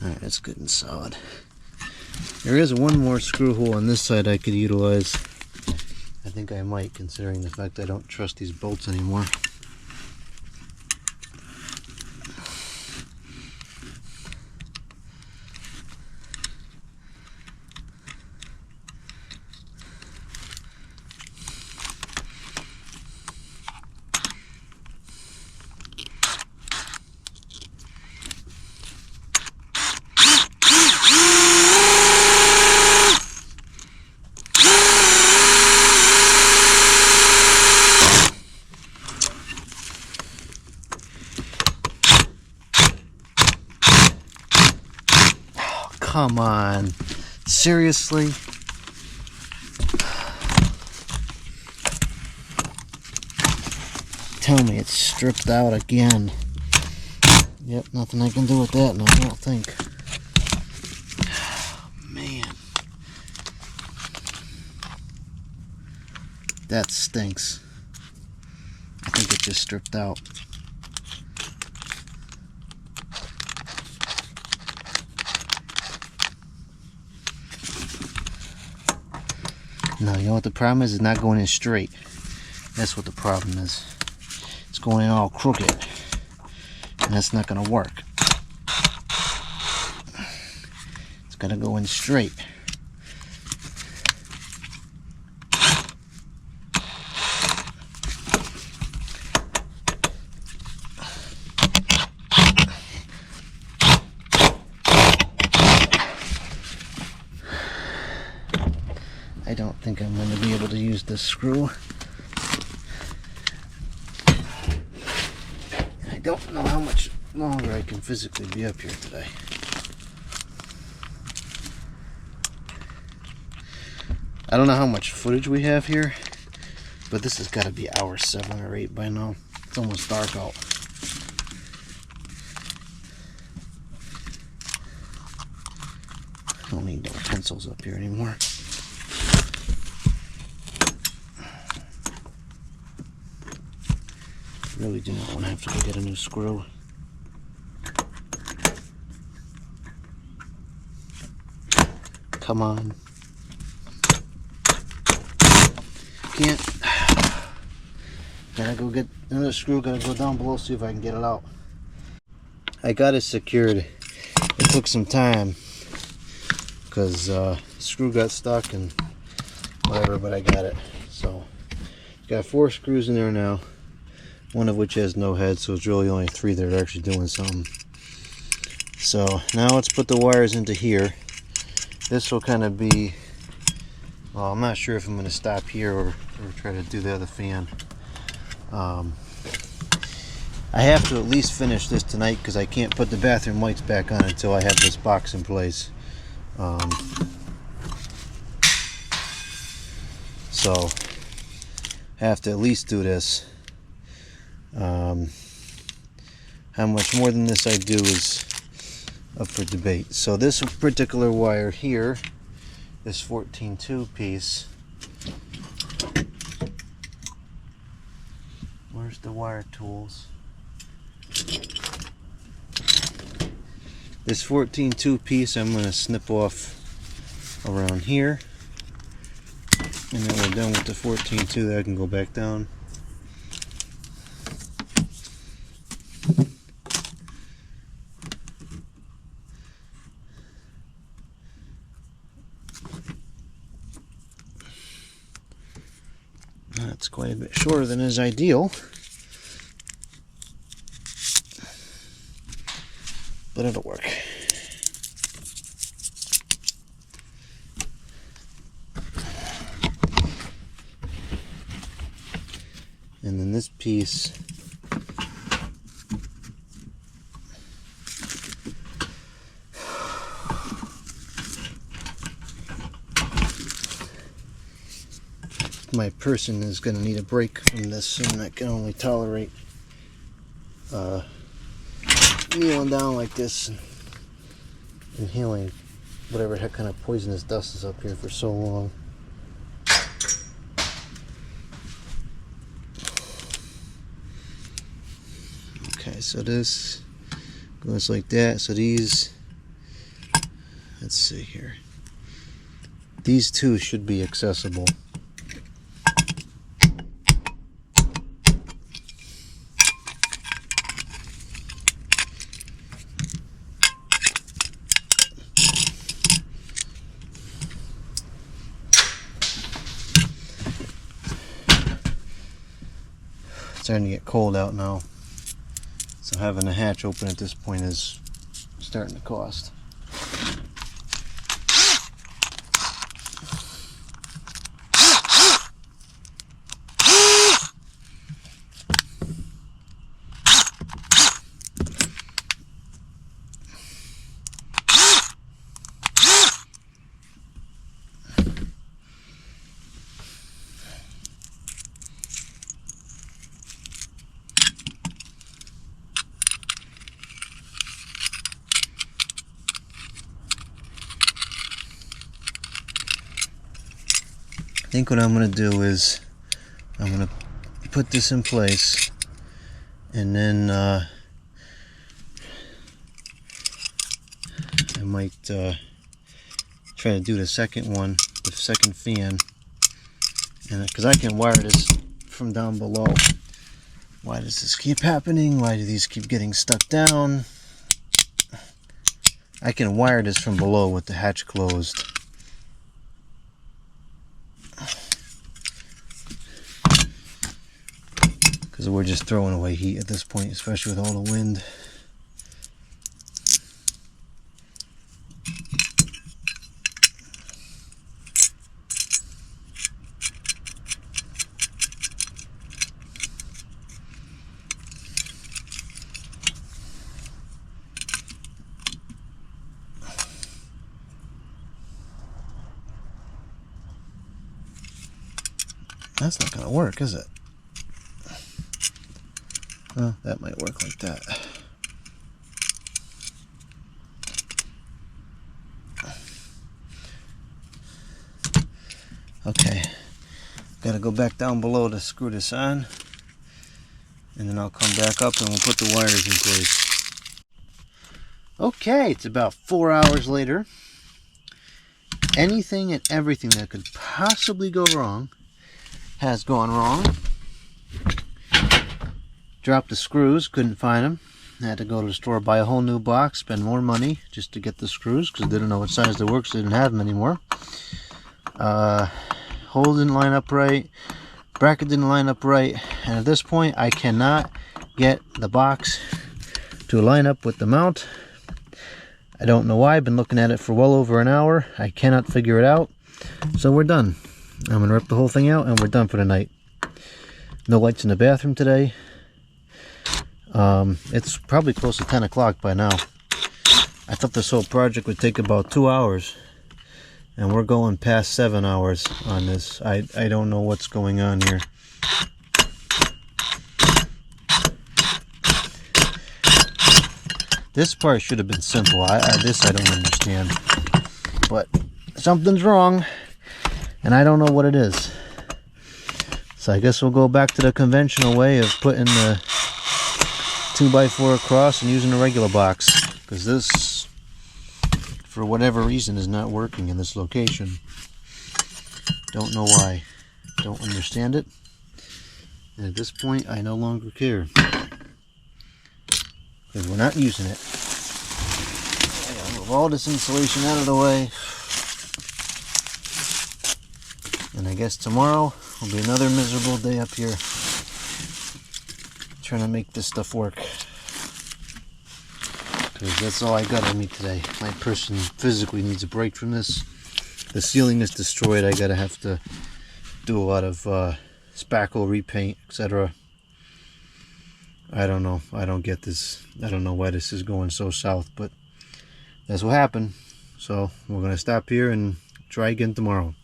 Alright, that's good and solid. There is one more screw hole on this side I could utilize. I think I might, considering the fact I don't trust these bolts anymore. Come on, seriously? Tell me it's stripped out again. Yep, nothing I can do with that now, I don't think. Man. That stinks. I think it just stripped out. No, you know what the problem is? It's not going in straight. That's what the problem is. It's going in all crooked. And that's not going to work. It's got to go in straight. I don't think I'm going to be able to use this screw. I don't know how much longer I can physically be up here today. I don't know how much footage we have here, but this has got to be hour 7 or 8 by now. It's almost dark out. I don't need no pencils up here anymore. Really do not want to have to go get a new screw. Come on. Can't. Gotta go get another screw, gotta go down below, see if I can get it out. I got it secured. It took some time because the screw got stuck and whatever, but I got it. So, got 4 screws in there now, one of which has no head, so it's really only 3 that are actually doing something. So, now let's put the wires into here. This will kind of be, well, I'm not sure if I'm going to stop here or try to do the other fan. I have to at least finish this tonight because I can't put the bathroom lights back on until I have this box in place. So I have to at least do this. How much more than this I do is up for debate. So this particular wire here, this 14-2 piece, where's the wire tools? This 14-2 piece I'm going to snip off around here, and then we're done with the 14-2. That I can go back down. That's quite a bit shorter than is ideal, but it'll work. And then this piece my person is going to need a break from this soon. I can only tolerate kneeling down like this and inhaling whatever heck kind of poisonous dust is up here for so long. Okay, so this goes like that. So these, let's see here, these two should be accessible. It's starting to get cold out now, so having a hatch open at this point is starting to cost. I think what I'm going to do is I'm going to put this in place, and then I might try to do the second one, the second fan, and because I can wire this from down below. Why does this keep happening? Why do these keep getting stuck down? I can wire this from below with the hatch closed. Because we're just throwing away heat at this point, especially with all the wind. That's not going to work, is it? Well, that might work like that. Okay, gotta go back down below to screw this on. and then I'll come back up and we'll put the wires in place. Okay, it's about 4 hours later. Anything and everything that could possibly go wrong has gone wrong. Dropped the screws, couldn't find them. I had to go to the store, buy a whole new box, spend more money just to get the screws because I didn't know what size they were because I didn't have them anymore. Hole didn't line up right, bracket didn't line up right, and at this point I cannot get the box to line up with the mount. I don't know why. I've been looking at it for well over an hour. I cannot figure it out. So we're done. I'm going to rip the whole thing out and we're done for the night. No lights in the bathroom today. It's probably close to 10 o'clock by now. I thought this whole project would take about 2 hours. And we're going past 7 hours on this. I don't know what's going on here. This part should have been simple. This I don't understand. But something's wrong, and I don't know what it is. So I guess we'll go back to the conventional way of putting the 2x4 across and using a regular box. Because this, for whatever reason, is not working in this location. Don't know why. Don't understand it. And at this point, I no longer care. Because we're not using it. I'll move all this insulation out of the way. And I guess tomorrow will be another miserable day up here. Trying to make this stuff work. Because that's all I got on me today. My person physically needs a break from this. The ceiling is destroyed. I gotta have to do a lot of spackle, repaint, etc. I don't know. I don't get this. I don't know why this is going so south, but that's what happened. So we're going to stop here and try again tomorrow.